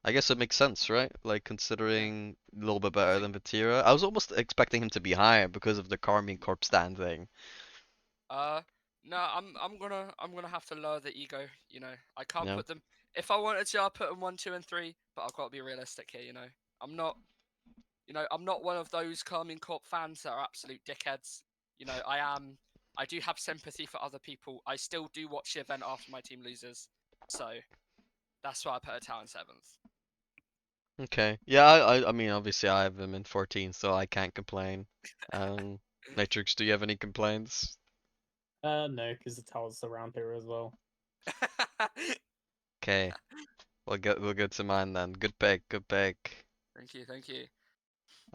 I guess it makes sense, right? Like yeah. considering a little bit I better think. than Vatira. I was almost expecting him to be higher because of the Carmine Corp stand thing. Uh, no, I'm gonna have to lower the ego. I can't Yeah. put them. If I wanted to, I'll put them 1, 2, and 3. But I've got to be realistic here. I'm not. I'm not one of those Carmine Corp fans that are absolute dickheads. I am. I do have sympathy for other people. I still do watch the event after my team loses. So that's why I put a town 7th. Okay. Yeah, I mean obviously I have him in 14, so I can't complain. Matrix, do you have any complaints? No, because the tower's around here as well. Okay. We'll go to mine then. Good pick, good pick. Thank you, thank you.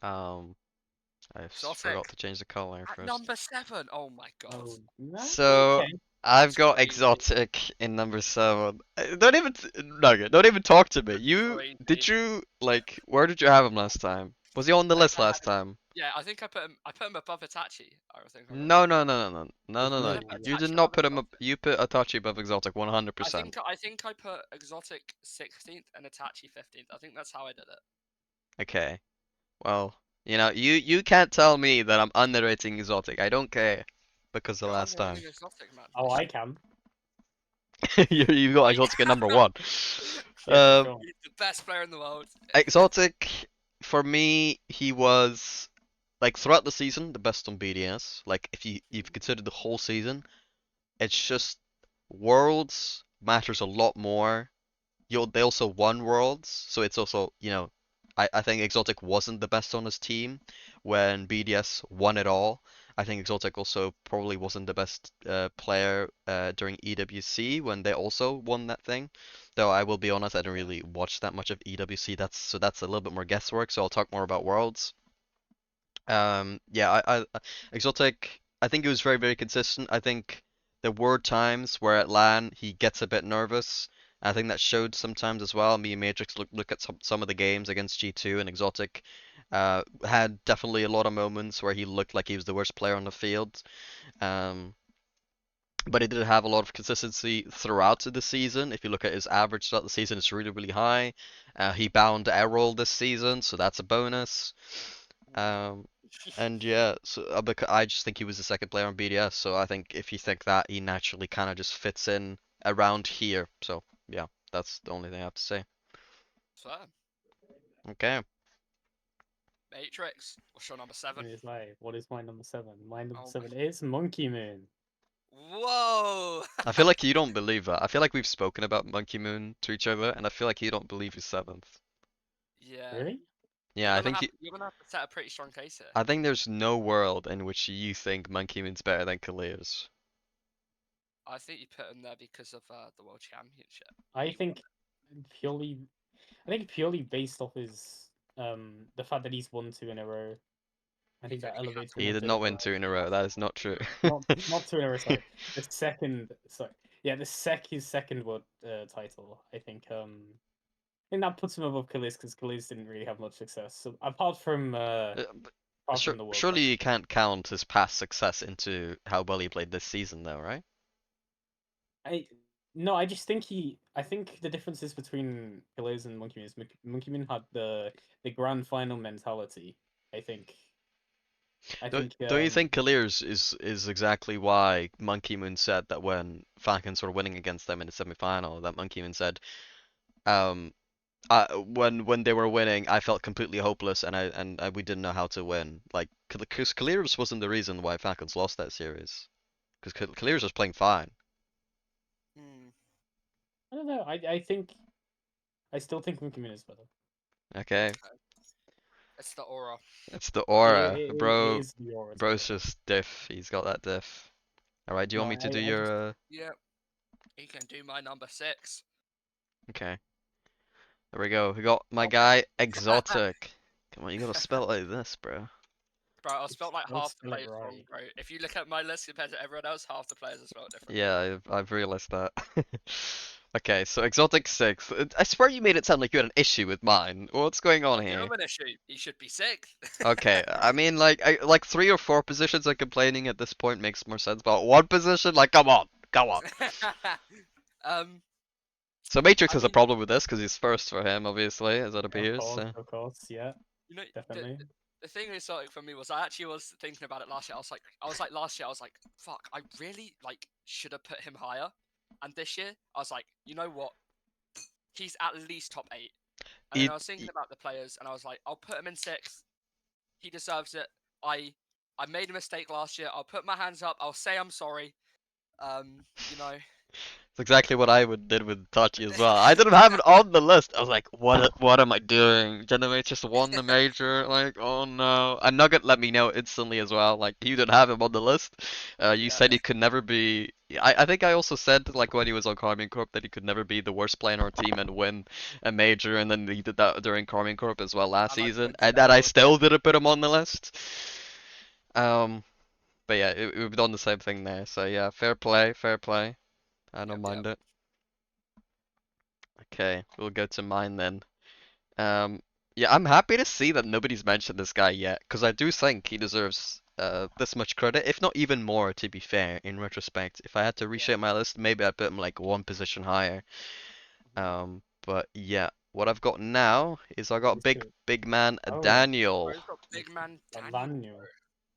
Um forgot Exotic to change the color at first. number 7. Oh my god. Oh, no, So okay. I've That's got crazy. ExoTiiK in number 7. Nugget, don't even talk to me. Did Crazy. you like where did you have him last time? Was he on the I think list I had last him. time? Yeah, I think I put him. I put him above Itachi. I think I remember. No, no, no, no, no, no, There's no, Did no. I no put You did Itachi not above put him up. Exotic? You put Itachi above ExoTiiK I think 100%. I think I put Exotic 16th and Itachi 15th. I think that's how I did it. Okay. Well, you can't tell me that I'm underrating ExoTiiK. I don't care because the You're last time underrating Exotic, man. Oh, I can. you've got ExoTiiK at number 1. Yeah, for Um, sure. He's the best player in the world. ExoTiiK for me, he was like throughout the season the best on BDS. Like if you've considered the whole season, it's just Worlds matters a lot more. They also won Worlds, so it's also, I think ExoTiiK wasn't the best on his team when BDS won it all. I think ExoTiiK also probably wasn't the best player during EWC when they also won that thing. Though I will be honest, I don't really watch that much of EWC. That's a little bit more guesswork. So I'll talk more about Worlds. Yeah, ExoTiiK, I think he was very, very consistent. I think there were times where at LAN he gets a bit nervous. I think that showed sometimes as well. Me and Matrix look at some of the games against G2 and ExoTiiK. Had definitely a lot of moments where he looked like he was the worst player on the field. Um, but he did have a lot of consistency throughout the season. If you look at his average throughout the season, it's really, really high. He bound Errol this season, so that's a bonus. And yeah, so I just think he was the second player on BDS. So I think if you think that, he naturally kind of just fits in around here. So yeah, that's the only thing I have to say. So, Okay. Matrix, what's your number 7? It's like, what is my number 7? My number Oh 7 is M0nkey M00n. Whoa! I feel like you don't believe that. I feel like we've spoken about Monkey Moon to each other, and I feel like you don't believe he's seventh. Yeah. Really? Yeah, I think You're gonna have to set a pretty strong case here. I think there's no world in which you think Monkey Moon's better than kiileerrz. I think you put him there because of the World Championship. I He think purely, based off his the fact that he's won 2 in a row. I think that elevates him He did onto not the win 2 in a row. rise. That is not true. Not 2 in a row. Sorry, the second. Sorry, yeah, his second world title. I think that puts him above kiileerrz because kiileerrz didn't really have much success. So apart from the World Surely Cup. you can't count his past success into how well he played this season, though, right? No, I just think I think the differences between kiileerrz and M0nkey M00n is M0nkey M00n had the grand final mentality. I think. Don't you think kiileerrz is exactly why Monkey Moon said that when Falcons were winning against them in the semi-final, that Monkey Moon said, um, when they were winning, I felt completely hopeless and we didn't know how to win. Like, because kiileerrz wasn't the reason why Falcons lost that series, because kiileerrz was playing fine. I don't know. I still think M0nkey M00n is better. Okay, It's the aura. it's the aura, It bro. is the aura. Bro's just diff. He's got that diff. All right, do you want No, me to do I just your? Yeah. You can do my number 6. Okay. There we go. We got my Oh. guy ExoTiiK. Come on, you gotta spell it like this, bro. Bro, I spelled like Don't half the spell it players wrong, right. bro. If you look at my list compared to everyone else, half the players are spelled different. Yeah, I've realized that. Okay, so ExoTiiK 6th. I swear you made it sound like you had an issue with mine. What's going on I give here? him an issue. He should be 6th. Okay, I mean, like 3 or 4 positions I'm complaining at this point makes more sense, but one position, like, come on, come on. um, So Matrix I has a mean, problem with this because he's first for him, obviously, as it appears. So. Of course, yeah, you know, definitely. the thing is, like, for me was I actually was thinking about it last year. I was like last year, I was like, fuck, I really like should have put him higher. And this year, I was like, you know what? He's at least top 8. And then I was thinking about the players, and I was like, I'll put him in 6th. He deserves it. I made a mistake last year. I'll put my hands up. I'll say I'm sorry. You know. It's exactly what I did with Itachi as well. I didn't have it on the list. I was like, what am I doing? Generates just won the major. Like, oh no. And Nugget let me know instantly as well. Like, you didn't have him on the list. You said he could never be. I think I also said, like, when he was on Karming Corp, that he could never be the worst player on our team and win a major. And then he did that during Karming Corp as well last season. And that I still didn't put him on the list. But yeah, we've done the same thing there. So yeah, fair play, fair play. I don't mind it. Okay, we'll go to mine then. Yeah, I'm happy to see that nobody's mentioned this guy yet, because I do think he deserves this much credit, if not even more, to be fair, in retrospect. If I had to reshape my list, maybe I'd put him like 1 position higher. But yeah, what I've got now is I got big man Daniel. Bro's got big man Daniel.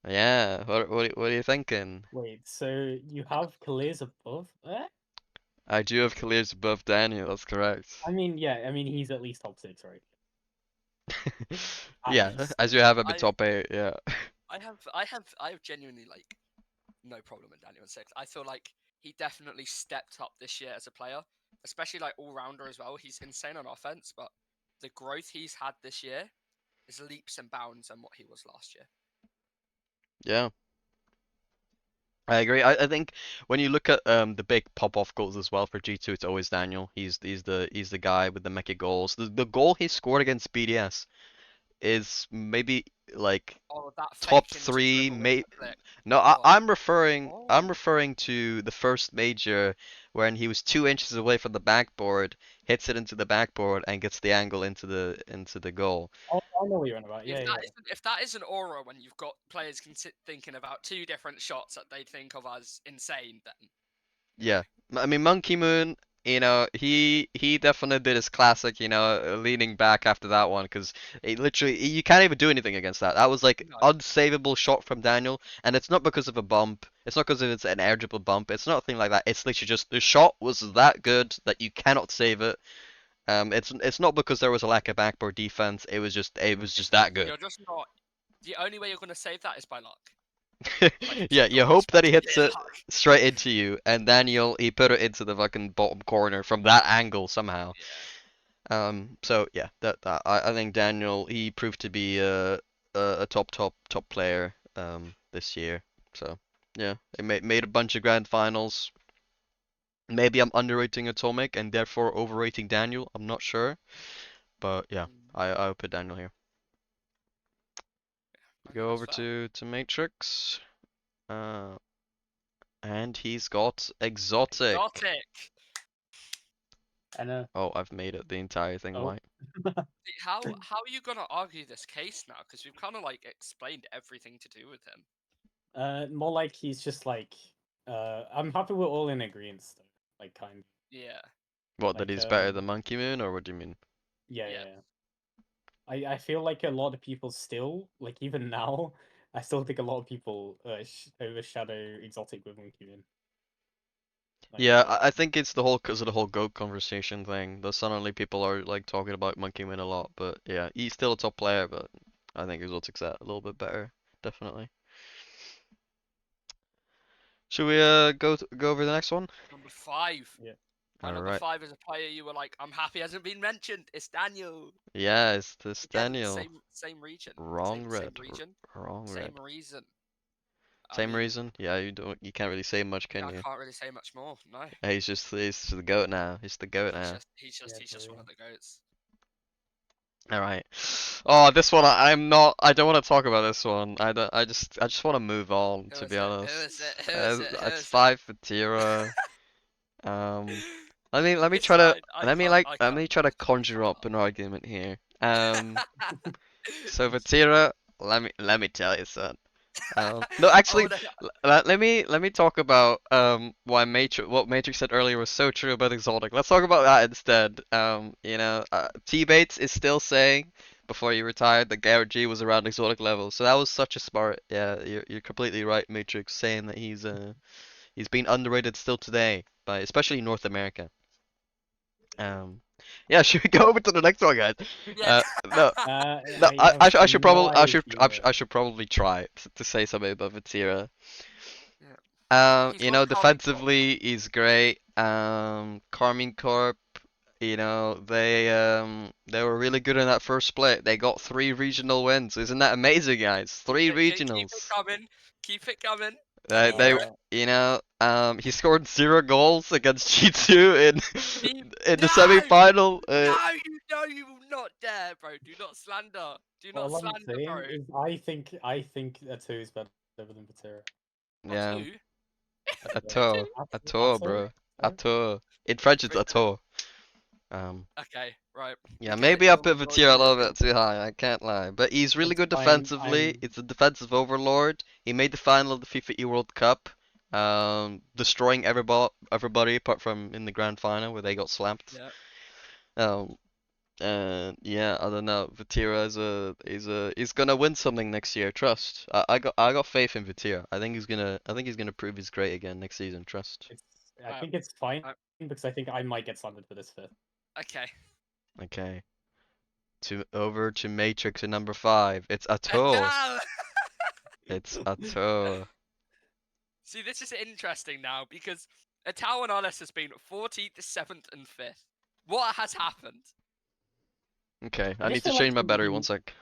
Yeah, what are you thinking? Wait, so you have kiileerrz above there? I do have kiileerrz above Daniel, that's correct. I mean, yeah, I mean he's at least top 6, right? Yeah, as you have him in top 8, yeah. I have genuinely like no problem with Daniel in 6th. I feel like he definitely stepped up this year as a player, especially like all rounder as well. He's insane on offense, but the growth he's had this year is leaps and bounds on what he was last year. Yeah. I agree. I think when you look at the big pop-off goals as well for G2, it's always Daniel. He's the guy with the mega goals. The goal he scored against BDS, is maybe like Oh, that top fake into 3, dribble into flick. No, Oh. I'm referring Oh. to the first major when he was 2 inches away from the backboard, hits it into the backboard and gets the angle into the goal. Oh, I know what you're on about. Yeah, yeah. If that is an aura when you've got players thinking about 2 different shots that they think of as insane, then Yeah, I mean Monkey Moon, he definitely did his classic, leaning back after that one because it literally you can't even do anything against that. That was like no. unsavable shot from Daniel, and it's not because of a bump. It's not because it's an air dribble bump. It's not a thing like that. It's literally just the shot was that good that you cannot save it. It's not because there was a lack of backboard defense. It was just that good. You're just not. The only way you're going to save that is by luck. Yeah, you hope that he hits it Luck. straight into you, and Daniel he put it into the fucking bottom corner from that angle somehow. Yeah. So yeah, I think Daniel he proved to be a top player this year. So yeah, he made a bunch of grand finals. Maybe I'm underrating itachi and therefore overrating Daniel. I'm not sure, but yeah, I would put Daniel here. Okay, Go that's over fair. to Matrix. And he's got ExoTiiK. ExoTiiK. I know. Oh, I've made it the entire thing Oh. white. How are you going to argue this case now? Because we've kind of like explained everything to do with him. More like he's just like, I'm happy we're all in agreement, though. Like, kind of. Yeah. What, that Like, he's better than Monkey Moon, or what do you mean? Yeah, Yeah. yeah. I feel like a lot of people still, like even now, I still think a lot of people overshadow ExoTiiK with Monkey Moon. Like, Yeah, I think it's the whole because of the whole GOAT conversation thing. That suddenly people are like talking about Monkey Moon a lot, but yeah, he's still a top player, but I think ExoTiiK's a little bit better, definitely. Should we go over the next one? Number 5. Yeah. My number Alright. 5 is a player you were like, I'm happy hasn't been mentioned. It's Daniel. Yeah, it's this Again, Daniel. same region. Wrong Same red. region. Wrong Same red. reason. I Same mean, reason? Yeah, you can't really say much, yeah, can I you? can't really say much more. No. He's just the GOAT now. He's the GOAT now. He's Yeah, just for one real. of the goats. All right. Oh, this one I'm not. I don't want to talk about this one. I don't. I just want to move on. Who To is be it? Who honest, is it? Who is it? Who it's is it? 5 for Vatira. Let me It's try to fine. I let me can't. like I let can't. me try to conjure up an argument here. So Vatira, let me tell you, son. No, I actually, wanna- let me talk about why Matrix what Matrix said earlier was so true about ExoTiiK. Let's talk about that instead. T-Bates is still saying before he retired that Garrett G was around ExoTiiK level. So that was such a smart. Yeah, you're completely right, Matrix, saying that he's been underrated still today by especially North America. Yeah, should we go over to the next one, guys? yeah. No. No, I have I should no I idea. should probably try to say something about Vatira. Yeah. He's one of Carmen Corp. Defensively he's great. Carmine Corp, they were really good in that first split. They got 3 regional wins. Isn't that amazing, guys? 3 Keep it regionals. coming. Keep it coming. I They need to they hear it. he scored 0 goals against G2 in the No! semi-final. No, you will not dare, bro. Do not slander. Do not All I'm slander, bro. saying is, I think Atu is better than Vatira. Or Yeah, two. Ato, Ato, Atu? bro, Ato. In French it's Ato. Um, Okay, right. We Yeah, get it. maybe I put You're Vatira a little European. bit too high, I can't lie. But he's really It's good fine. defensively. It's a defensive overlord. He made the final of the FIFA E World Cup, destroying everybody apart from in the grand final where they got slapped. Yeah. Um, and yeah, I don't know. Vatira he's gonna win something next year. Trust. I got faith in Vatira. I think he's gonna prove he's great again next season. Trust. I Uh, think it's fine uh, because I think I might get slandered for this fifth. okay. Okay. Over to Matrix at number 5. It's Ato. No! It's Ato. See, this is interesting now because Atao and Arles has been 14th, 7th, and 5th. What has happened? Okay, I I need just to feel change like my battery one sec.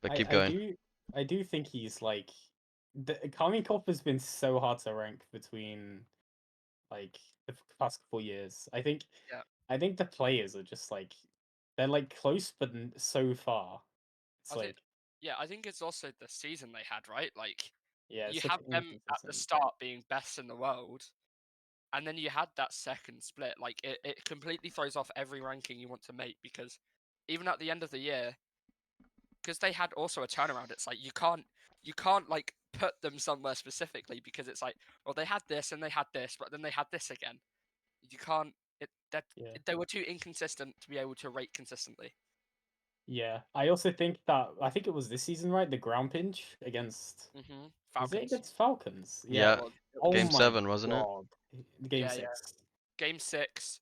But keep going. I do think he's like the Carmine Corp has been so hard to rank between like the past couple years. Yeah. I think the players are just like they're like close but so far. It's I think, like, yeah, I think it's also the season they had, right? Like, yeah, you it's like have them at the inconsistent. start being best in the world, and then you had that second split. Like, it completely throws off every ranking you want to make, because even at the end of the year, because they had also a turnaround, it's like you can't like put them somewhere specifically, because it's like, well, they had this and they had this, but then they had this again. You can't. Yeah. They were too inconsistent to be able to rate consistently. Yeah. I also think that I think it was this season, right? The ground pinch against was it Falcons. against Falcons? Yeah, it Yeah. Yeah, was. It Oh was. game my 7, wasn't it? god. Game Yeah, yeah. 6. Game 6,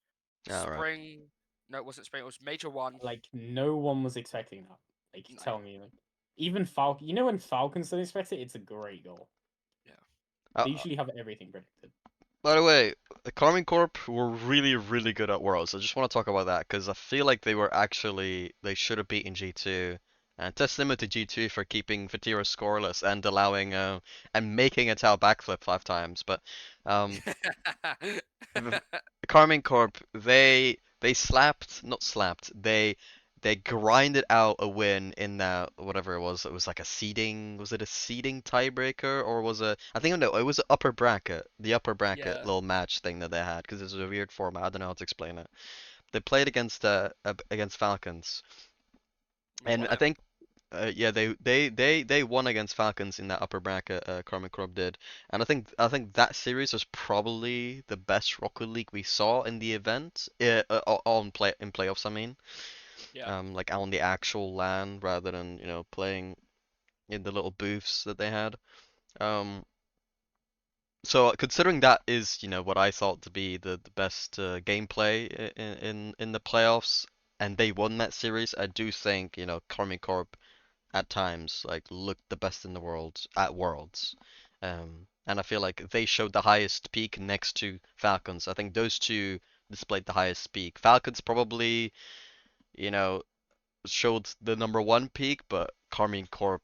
Yeah, right. spring. No, it wasn't spring. It was Major 1. Like no one was expecting that. Like No. tell me, like even Falcon. You know when Falcons don't expect it, it's a great goal. Yeah. They Uh, usually have everything predicted. by the way, the Carmine Corp were really, really good at Worlds. I just want to talk about that because I feel like they should have beaten G2. And testament to G2 for keeping Vatira scoreless and allowing and making a Tau backflip 5 times. But um, the Carmine Corp, they slapped, not slapped, they grinded out a win in that whatever it was. It was like a seeding. Was it a seeding tiebreaker or was it? I think no, it was upper bracket, the upper bracket Yeah. little match thing that they had because it was a weird format. I don't know how to explain it. They played against Falcons, We and won I it. think yeah, they won against Falcons in that upper bracket. Carmen Club did, and I think that series was probably the best Rocket League we saw in the event. On playoffs, I mean, Yeah. like on the actual LAN rather than playing in the little booths that they had. Um, so considering that is what I thought to be the best gameplay in the playoffs, and they won that series, I do think Carmen Corp at times like looked the best in the world at Worlds. And I feel like they showed the highest peak next to Falcons. I think those two displayed the highest peak. Falcons probably, you know, showed the number 1 peak, but Carmine Corp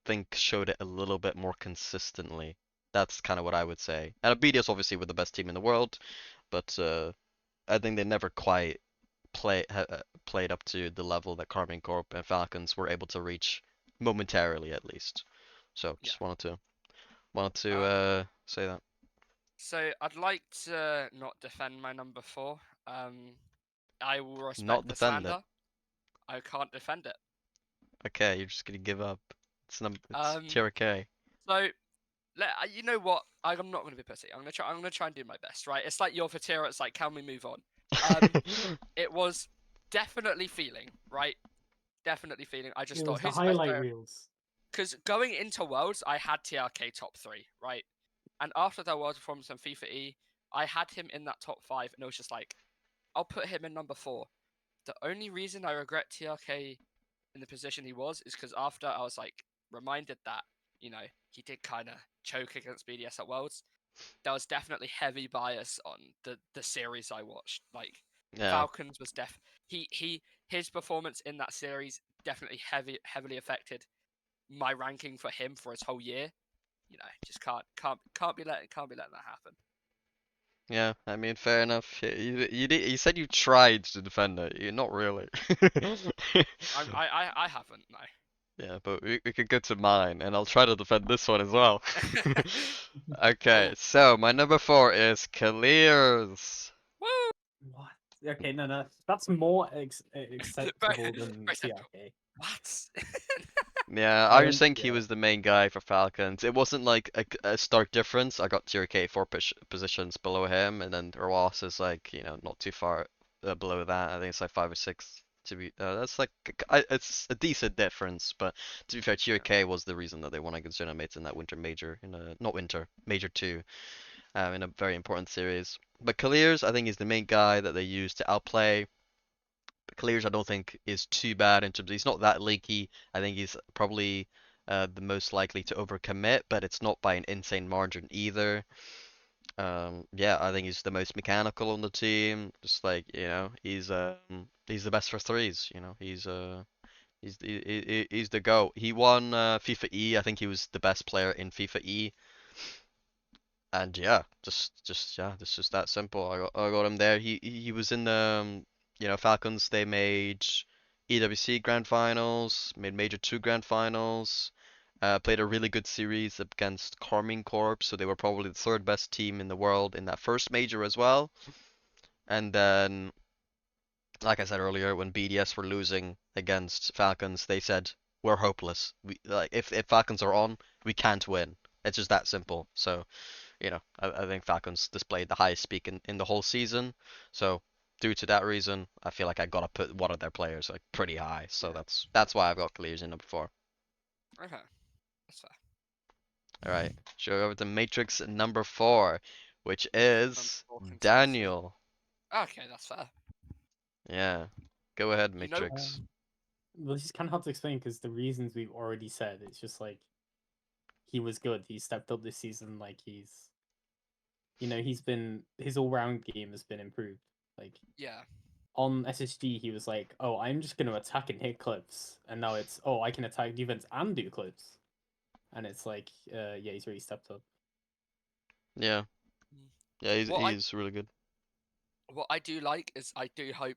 think showed it a little bit more consistently. That's kind of what I would say. And BDS obviously were the best team in the world, but I think they never quite played up to the level that Carmine Corp and Falcons were able to reach momentarily at least. So Yeah. just wanted to say that. So I'd like to not defend my number 4. I will Not respect the defend it. slander. I can't defend it. Okay, you're just gonna give up. It's Um. tier K. So you know what? I'm not going to be pussy. I'm gonna try and do my best. Right? It's like your Vatira. It's like, can we move on? It was definitely feeling right. Definitely feeling. I just It was thought, the who's the best highlight player? reels. Because going into Worlds, I had TRK top 3, right? And after their World performance on FIFA E, I had him in that top 5, and it was just like, I'll put him in number 4. The only reason I regret TRK in the position he was is because after I was like reminded that, he did kind of choke against BDS at Worlds. There was definitely heavy bias on the series I watched. Like, Yeah. Falcons was his performance in that series definitely heavily affected my ranking for him for his whole year. Just can't be letting that happen. Yeah, I mean, fair enough. You said you tried to defend it. You're not really. I haven't, no. Yeah, but we could go to mine, and I'll try to defend this one as well. Okay, Cool. so my number 4 is kiileerrz. Woo! What? Okay, no, that's more Bro, acceptable than bro said, TRK. what? Yeah, I I just don't. think he Yeah. was the main guy for Falcons. It wasn't like a stark difference. I got tier K 4 positions below him, and then Ross is like, not too far below that. I think it's like 5 or 6 to be. That's like it's a decent difference, but to be fair, tier Yeah. K was the reason that they won against Genomates in that winter major, not winter major 2, in a very important series. But kiileerrz, I think, is the main guy that they use to outplay. kiileerrz, I don't think is too bad in terms of he's not that leaky. I think he's probably the most likely to overcommit, but it's not by an insane margin either. Yeah, I think he's the most mechanical on the team. Just like he's the best for threes. He's the GOAT. He won FIFA E. I think he was the best player in FIFA E. And yeah, just yeah, this is that simple. I got him there. He was in the Falcons. They made EWC Grand Finals, made Major 2 Grand Finals, played a really good series against Carmine Corp, so they were probably the third best team in the world in that first major as well. And then, like I said earlier, when BDS were losing against Falcons, they said, we're hopeless. If Falcons are on, we can't win. It's just that simple. So, I think Falcons displayed the highest peak in the whole season. So, due to that reason, I feel like I gotta put one of their players like pretty high. So Yeah. that's why I've got kiileerrz in number 4. Okay, that's fair. All right, show over to Matrix number 4, which is Number 4 contenders. Daniel. Okay, that's fair. Yeah, go ahead, You know- Matrix. Well, it's just kind of hard to explain because the reasons we've already said. It's just like he was good. He stepped up this season. Like he's been his all-round game has been improved. Like Yeah. on SSG, he was like, "Oh, I'm just going to attack and hit clips," and now it's, "Oh, I can attack defense and do clips," and it's like, yeah, he's really stepped up. Yeah, yeah, Well, he's really good. What I do like is I do hope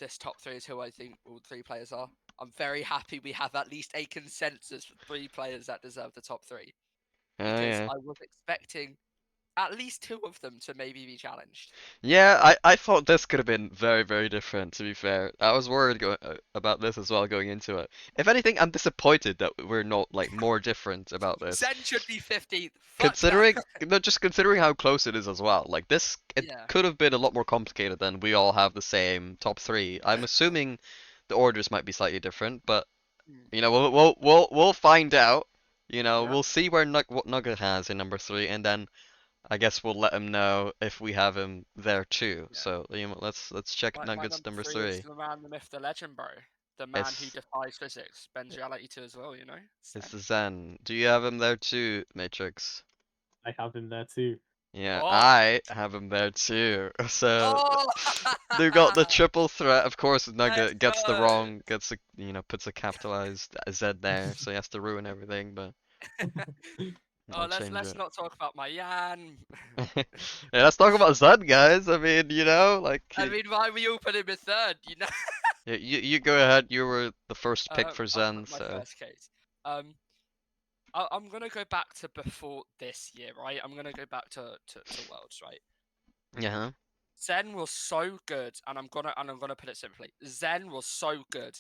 this top 3 is who I think all 3 players are. I'm very happy we have at least a consensus for 3 players that deserve the top 3. Oh Because yeah. I was expecting at least 2 of them to maybe be challenged. Yeah, I thought this could have been very, very different, to be fair. I was worried about this as well going into it. If anything, I'm disappointed that we're not like more different about this. Zen should be 15th. Considering, no, just considering how close it is as well. Like this, it Yeah. could have been a lot more complicated than we all have the same top 3. I'm assuming the orders might be slightly different, but we'll find out. Yeah. We'll see what Nugget has in number 3, and then I guess we'll let him know if we have him there too. Yeah. So let's check My Nuggets number 3. is the man, the myth, the legend, bro. The man who It's defies physics. Bends reality too as well, it's Zen. Do you have him there too, Matrix? I have him there too. Yeah, Oh. I have him there too. So Oh! they've got the triple threat. Of course, Nugget gets the go. wrong, puts a capitalized Z there, so he has to ruin everything. But Oh, I'll change let's it. not talk about my Yan. Yeah, let's talk about Zen, guys. I mean, like. I mean, why we all put him in 3rd, Yeah, you go ahead. You were the first pick for I'll Zen, put my so. first case. I'm gonna go back to before this year, right? I'm gonna go back to Worlds, right? Yeah. Zen was so good, and I'm gonna put it simply. Zen was so good,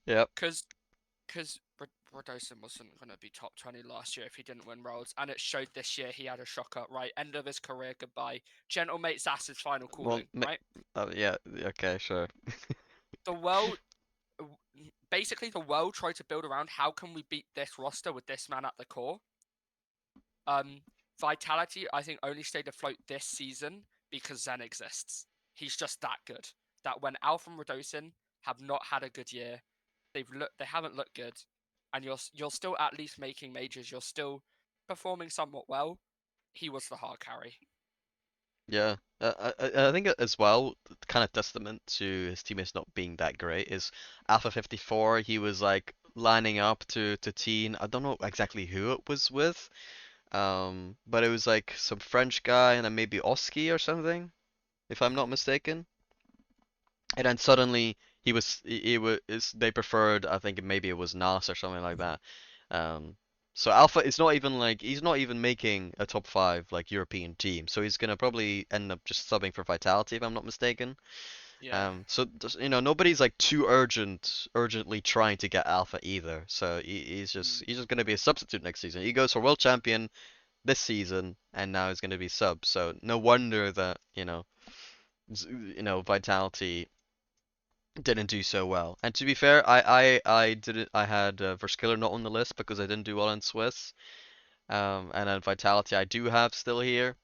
Yep. because Rodolson wasn't gonna be top 20 last year if he didn't win Worlds, and it showed this year he had a shocker, right? End of his career, goodbye. Gentle Mate Zass's final calling, right? Yeah. Okay. Sure. The world, basically, the world tried to build around how can we beat this roster with this man at the core. Vitality, I think, only stayed afloat this season because Zen exists. He's just that good. That when Alpha and Rodolson have not had a good year, they haven't looked good, and you're still at least making majors. You're still performing somewhat well. He was the hard carry. Yeah. I think as well, kind of testament to his teammates not being that great is Alpha 54. He was like lining up to teen. I don't know exactly who it was with. But it was like some French guy and then maybe Oski or something, if I'm not mistaken. And then suddenly they preferred, I think maybe it was Nas or something like that. So Alpha is not even like he's not even making a top 5 like European team. So he's gonna probably end up just subbing for Vitality if I'm not mistaken. Yeah. So nobody's like too urgently trying to get Alpha either. So he's just gonna be a substitute next season. He goes for world champion this season, and now he's gonna be sub. So no wonder that Vitality didn't do so well. And to be fair, I didn't. I had Verskiller not on the list because I didn't do well in Swiss. And then Vitality I do have still here,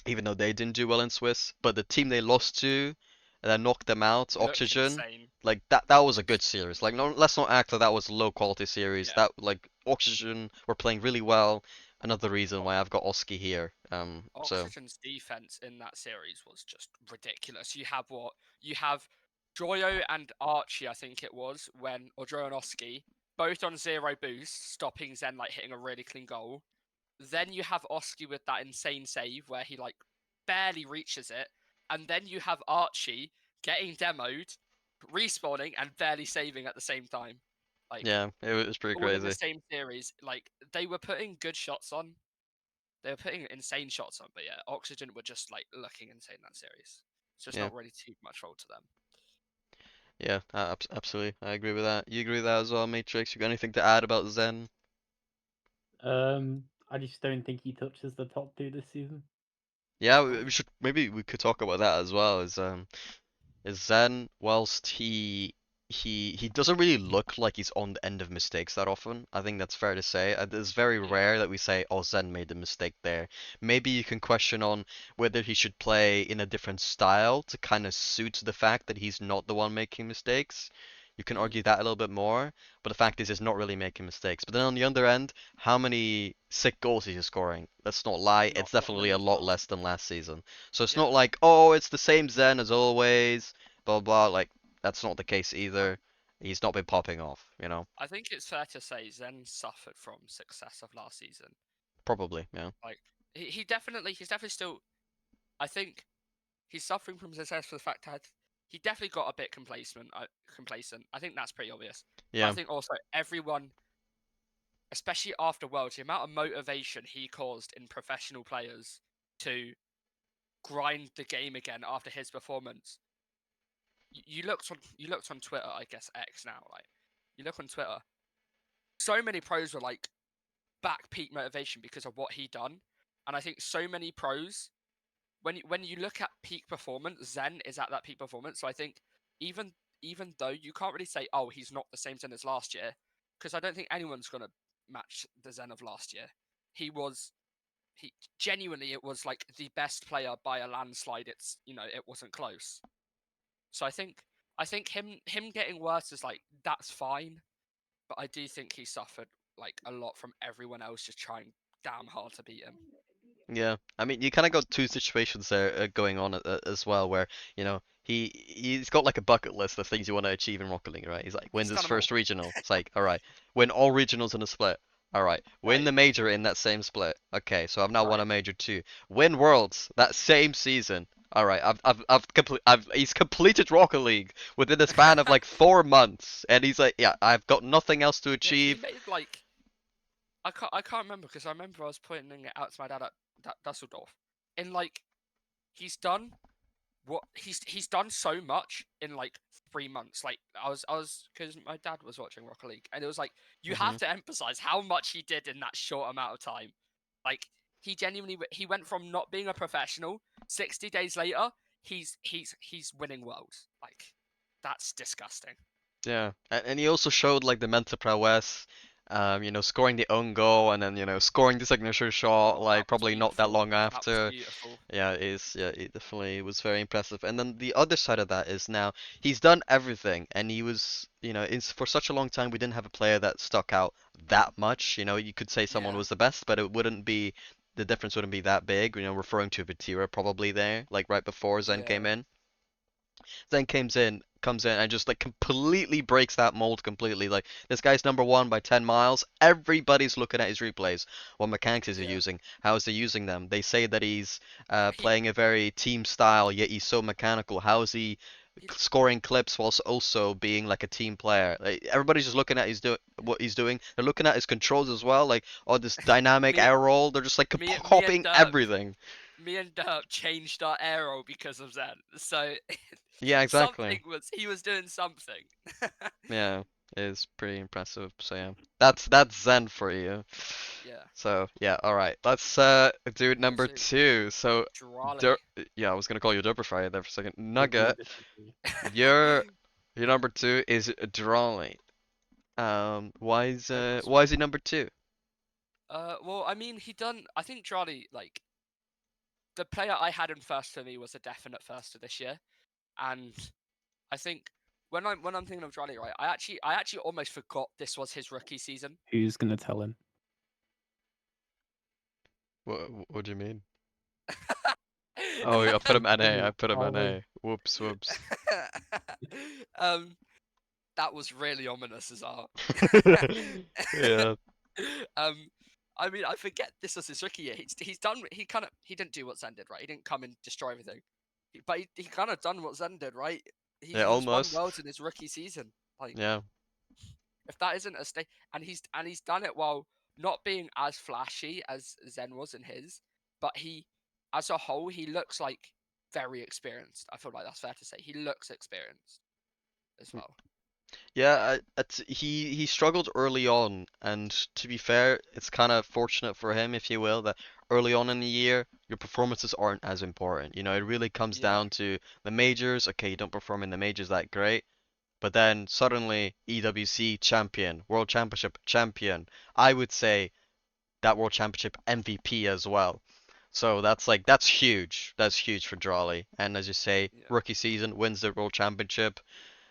even though they didn't do well in Swiss. But the team they lost to, and then knocked them out, Looked Oxygen. insane. Like that was a good series. Like no, let's not act like that was a low quality series. Yeah. That like Oxygen were playing really well. Another reason why I've got Oski here. So Oxygen's defense in that series was just ridiculous. You have Joyo and Archie, I think it was, or Joyo and Oski, both on 0 boost, stopping Zen like hitting a really clean goal. Then you have Oski with that insane save where he like barely reaches it, and then you have Archie getting demoed, respawning and barely saving at the same time. Like, Yeah, it was pretty all in the crazy. same series. Like, they were putting good shots on. They were putting insane shots on, but yeah, Oxygen were just like looking insane that series. It's just Yeah. not really too much fault to them. Yeah, absolutely. I agree with that. You agree with that as well, Matrix? You got anything to add about Zen? I just don't think he touches the top 2 this season. Yeah, we should maybe we could talk about that as well. Is Zen, whilst he doesn't really look like he's on the end of mistakes that often. I think that's fair to say. It's very Yeah. rare that we say, "Oh, Zen made a mistake there." Maybe you can question on whether he should play in a different style to kind of suit the fact that he's not the one making mistakes. You can argue that a little bit more, but the fact is, he's not really making mistakes. But then on the other end, how many sick goals is he scoring? Let's not lie, it's Not definitely many a as lot well. less than last season. So it's Yeah. not like, oh, it's the same Zen as always, blah blah. Like that's not the case either. He's not been popping off, you know. I think it's fair to say Zen suffered from success of last season. Probably, yeah. Like, he's definitely still. I think he's suffering from success for the fact that he definitely got a bit complacent. Complacent. I think that's pretty obvious. But Yeah, I think also everyone, especially after Worlds, the amount of motivation he caused in professional players to grind the game again after his performance. You looked on Twitter, I guess X now, like you look on Twitter. So many pros were like back peak motivation because of what he done, and I think so many pros when you look at peak performance, Zen is at that peak performance. So I think even even though you can't really say, oh, he's not the same Zen as last year, because I don't think anyone's gonna match the Zen of last year. He genuinely, it was like the best player by a landslide. It wasn't close. So I think him getting worse is like that's fine, but I do think he suffered like a lot from everyone else just trying damn hard to beat him. yeah. I mean, you kind of got two situations there going on as well, where he's got like a bucket list of things you want to achieve in Rocket League, right? He's like wins He's his done 'em all. first regional. It's like, all right, win all regionals in a split. All right, win Right. the major in that same split. Okay, so I've now won Right. a major too. Win worlds that same season. All right, he's completed Rocket League within the span of like 4 months, and he's like, yeah, I've got nothing else to Yeah, he achieve. made like I can't remember because I remember I was pointing it out to my dad at Dusseldorf. In like he's done he's done so much in like 3 months. Like I was because my dad was watching Rocket League, and it was like you have to emphasize how much he did in that short amount of time. Like he genuinely he went from not being a professional 60 days later he's winning worlds. Like that's disgusting. Yeah, and he also showed like the mental prowess, scoring the own goal and then scoring the signature shot Oh, like that was probably not that beautiful. long That was after. beautiful. Yeah, it definitely was very impressive. And then the other side of that is now he's done everything, and he was, for such a long time we didn't have a player that stuck out that much. You could say someone Yeah. was the best, but the difference wouldn't be that big. Referring to Vatira probably there, like right before Zen came Yeah. in. Then comes in and just like completely breaks that mold completely. Like this guy's number one by 10 miles. Everybody's looking at his replays. What mechanics is he Yeah. using? How is he using them? They say that he's He playing a very team style, yet he's so mechanical. How is he he scoring clips whilst also being like a team player? Like, everybody's just looking at what he's doing. They're looking at his controls as well. Like, oh, this dynamic me air roll. They're just like me me and copying Derp everything. me and Derp changed our arrow because of Zen. So Yeah, something exactly. he was doing something. Yeah, it's pretty impressive. So yeah, that's Zen for you. Yeah. So yeah, all right. Let's do number So two. So dralii. Der yeah, I was gonna call you Derper Fire there for a second. Agree, Nugget, disagree. your number two is dralii. Why is he number two? Well, I mean, I think dralii, like the player I had in first for me was a definite first for this year, and I think when I'm thinking of dralii, right, I actually almost forgot this was his rookie season. Who's gonna tell him? What do you mean? Oh, I put him NA. I put him Oh, NA. Whoops, whoops. um, that was really ominous as well. Yeah. I mean, I forget this was his rookie year. He's done. He didn't do what Zen did, right? He didn't come and destroy everything, but he kind of done what Zen did, right? Yeah, He's won almost. worlds in his rookie season. Like, Yeah. if that isn't a state, and he's done it while not being as flashy as Zen was in his, but he, as a whole, he looks like very experienced. I feel like that's fair to say. He looks experienced as well. Yeah, he struggled early on, and to be fair, it's kind of fortunate for him, if you will, that early on in the year your performances aren't as important. You know, it really comes Yeah. down to the majors. Okay, you don't perform in the majors that great, but then suddenly EWC champion, World Championship champion. I would say that World Championship MVP as well. So that's huge. That's huge for dralii. And as you say, Yeah. rookie season wins the World Championship.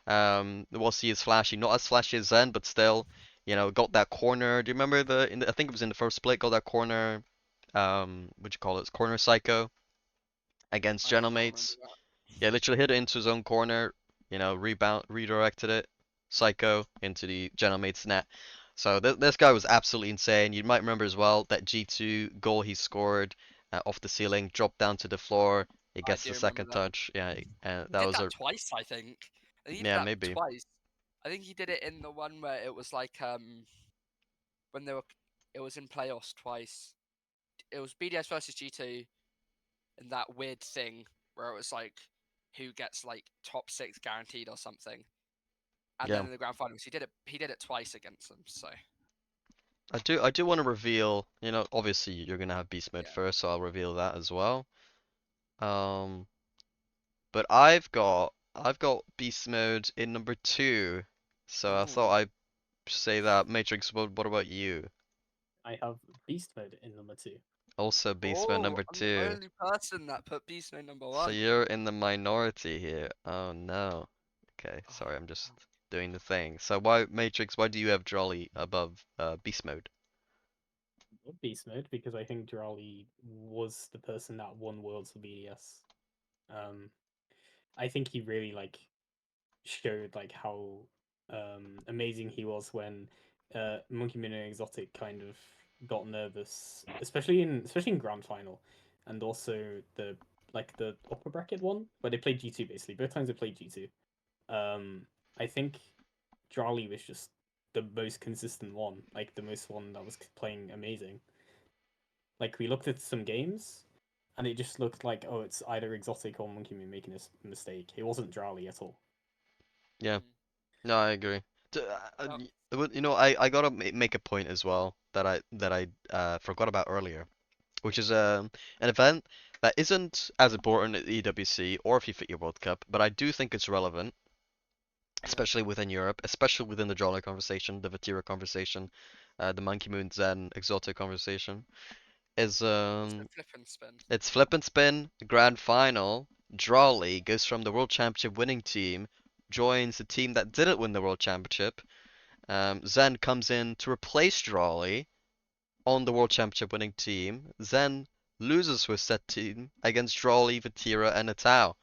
We'll see his flashy, not as flashy as Zen, but still, you know, got that corner. Do you remember I think it was in the first split, got that corner, what do you call it? It's corner psycho against I do not remember Gentlemates. that. Yeah, literally hit it into his own corner, you know, redirected it, psycho into the Gentlemates net. So this guy was absolutely insane. You might remember as well that G2 goal he scored off the ceiling, dropped down to the floor. He I gets do the remember second that. touch. Yeah, and He that did was that a twice, I think. I think he did yeah, that maybe. twice. I think he did it in the one where it was like when they were it was in playoffs twice. It was BDS versus G2 and that weird thing where it was like who gets like top 6 guaranteed or something. And Yeah. then in the grand finals he did it twice against them, so I do want to reveal, you know, obviously you're gonna have beast mode yeah. first, so I'll reveal that as well. Um, but I've got beast mode in number 2, so I thought Ooh. I'd say that. Matrix, what about you? I have Beast Mode in number 2. Also beast mode number I'm the 2. only person that put Beast Mode number So 1. you're in the minority here. Oh no. Okay, Oh, sorry, I'm just doing the thing. So why Matrix? Why do you have dralii above beast mode? Beast Mode because I think dralii was the person that won Worlds for BDS. I think he really showed how amazing he was when M0nkey and ExoTiiK kind of got nervous, especially in grand final, and also the upper bracket one where they played G2 basically. Both times they played G2. I think dralii was just the most consistent one, like the most one that was playing amazing. Like we looked at some games, and it just looked like, oh, it's either ExoTiiK or M0nkey making a mistake. It wasn't dralii at all. Yeah. Mm. No, I agree. No, You know, I gotta make a point as well that I forgot about earlier, which is an event that isn't as important at EWC or FIFA Your World Cup, but I do think it's relevant, yeah. especially within Europe, especially within the dralii conversation, the Vatira conversation, the Monkey Moon Zen ExoTiiK conversation. Is So flip and spin. It's flip and spin grand final. dralii goes from the world championship winning team, joins the team that didn't win the world championship. Zen comes in to replace dralii on the world championship winning team. Zen loses with said team against dralii, Vatira, and itachi.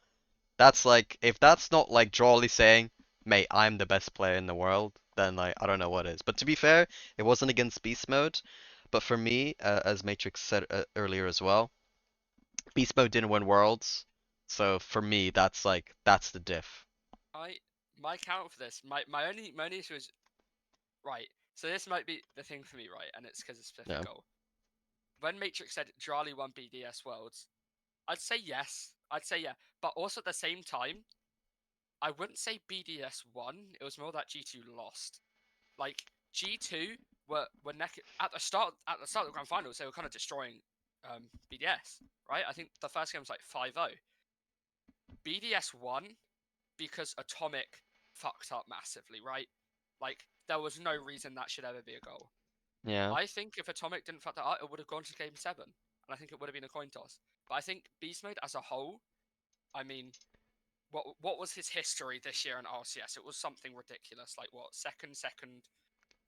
That's like, if that's not like dralii saying, "Mate, I'm the best player in the world," then like I don't know what is. But to be fair, it wasn't against beast mode. But for me, as Matrix said earlier as well, beast mode didn't win worlds. So for me, that's the diff. My count for this, my only issue is right. So this might be the thing for me, right? And it's because it's fifth Yeah. goal. When Matrix said dralii won BDS Worlds, I'd say yes. I'd say yeah. But also at the same time, I wouldn't say BDS won. It was more that G2 lost. Like G2 were neck at the start of the grand finals. They were kind of destroying BDS, right? I think the first game was like 5-0. BDS won because Atomic fucked up massively, right? Like there was no reason that should ever be a goal. Yeah. I think if Atomic didn't fuck that up, it would have gone to game 7, and I think it would have been a coin toss. But I think Beast Mode as a whole, I mean, what was his history this year in RLCS? It was something ridiculous. Like what, second.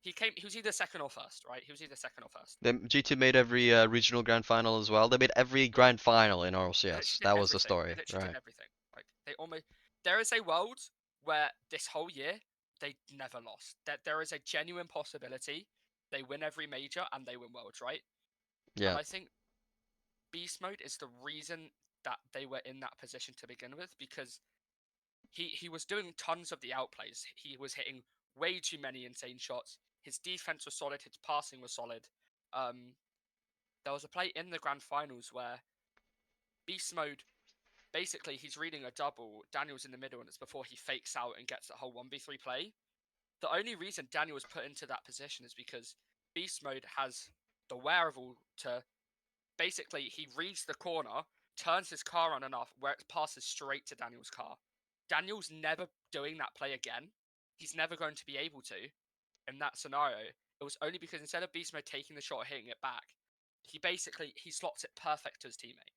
He was either second or first, right? He was either second or first. G2 made every regional grand final as well. They made every grand final in They RLCS. literally did That was the everything. They story, literally right? did everything. Like they almost. There is a world where this whole year they never lost. That there is a genuine possibility they win every major and they win worlds, right? And Yeah. I think Beast Mode is the reason that they were in that position to begin with, because he was doing tons of the outplays. He was hitting way too many insane shots. His defense was solid. His passing was solid. There was a play in the grand finals where BeastMode, basically he's reading a double. Daniel's in the middle, and it's before he fakes out and gets that whole 1v3 play. The only reason Daniel was put into that position is because BeastMode has the wherewithal to basically he reads the corner, turns his car on enough where it passes straight to Daniel's car. Daniel's never doing that play again. He's never going to be able to in that scenario. It was only because instead of BeastMode taking the shot, hitting it back, he slots it perfect to his teammate.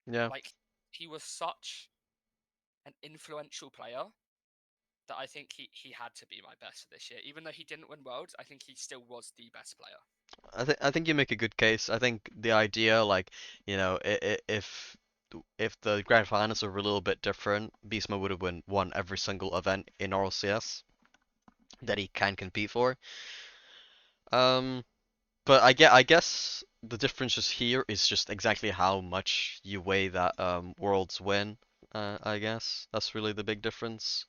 Yeah. Like, he was such an influential player that I think he had to be my best for this year. Even though he didn't win Worlds, I think he still was the best player. I think you make a good case. I think the idea, like, you know, if the grand finals were a little bit different, BeastMode would have won every single event in RLCS that he can compete for. But I guess the difference just here is just exactly how much you weigh that Worlds win. I guess that's really the big difference.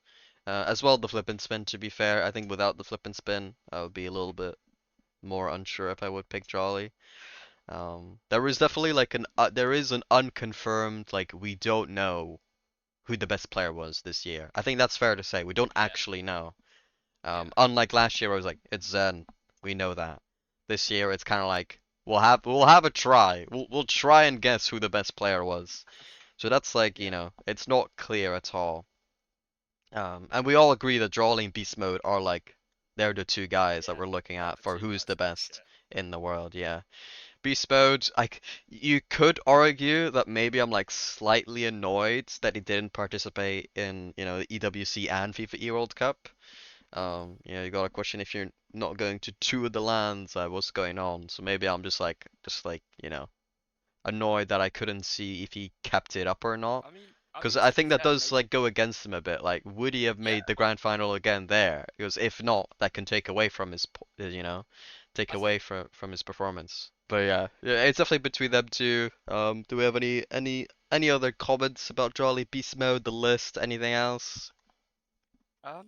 As well, the flip and spin. To be fair, I think without the flip and spin, I would be a little bit more unsure if I would pick dralii. There is definitely like there is an unconfirmed, like, we don't know who the best player was this year. I think that's fair to say. We don't actually know. Unlike last year, I was like, it's Zen. We know that. This year, it's kind of like we'll have a try. We'll try and guess who the best player was. So that's like, you know, it's not clear at all. And we all agree that dralii and BeastMode are like they're the two guys that we're looking at for who's the best in the world. Yeah. BeastMode, you could argue that maybe I'm like slightly annoyed that he didn't participate in, you know, the EWC and FIFA E World Cup. You know, you gotta question if you're not going to two of the lands, what's going on. So maybe I'm just like, you know, annoyed that I couldn't see if he kept it up or not. Because I think that does like go against him a bit. Like, would he have made the grand final again there? Because if not, that can take away from his, you know, from his performance. But yeah, it's definitely between them two. Do we have any other comments about dralii, BeastMode, the list, anything else? I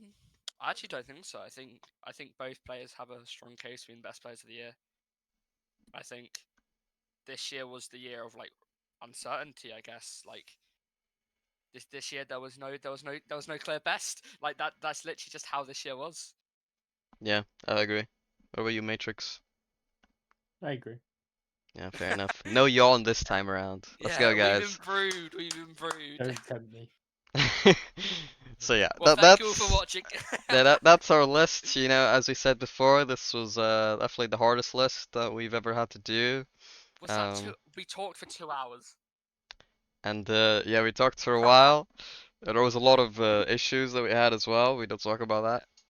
actually don't think so. I think both players have a strong case for being best players of the year. I think this year was the year of like uncertainty, I guess. Like this year there was no clear best. Like that's literally just how this year was. Yeah, I agree. What about you, Matrix? I agree. Yeah, fair enough. No yawn this time around. Let's go, guys. We've improved. Don't tempt me. So yeah, Well, thank you all for watching. yeah, that's our list. You know, as we said before, this was definitely the hardest list that we've ever had to do. We talked for 2 hours. And yeah, we talked for a while. There was a lot of issues that we had as well. We don't talk about that.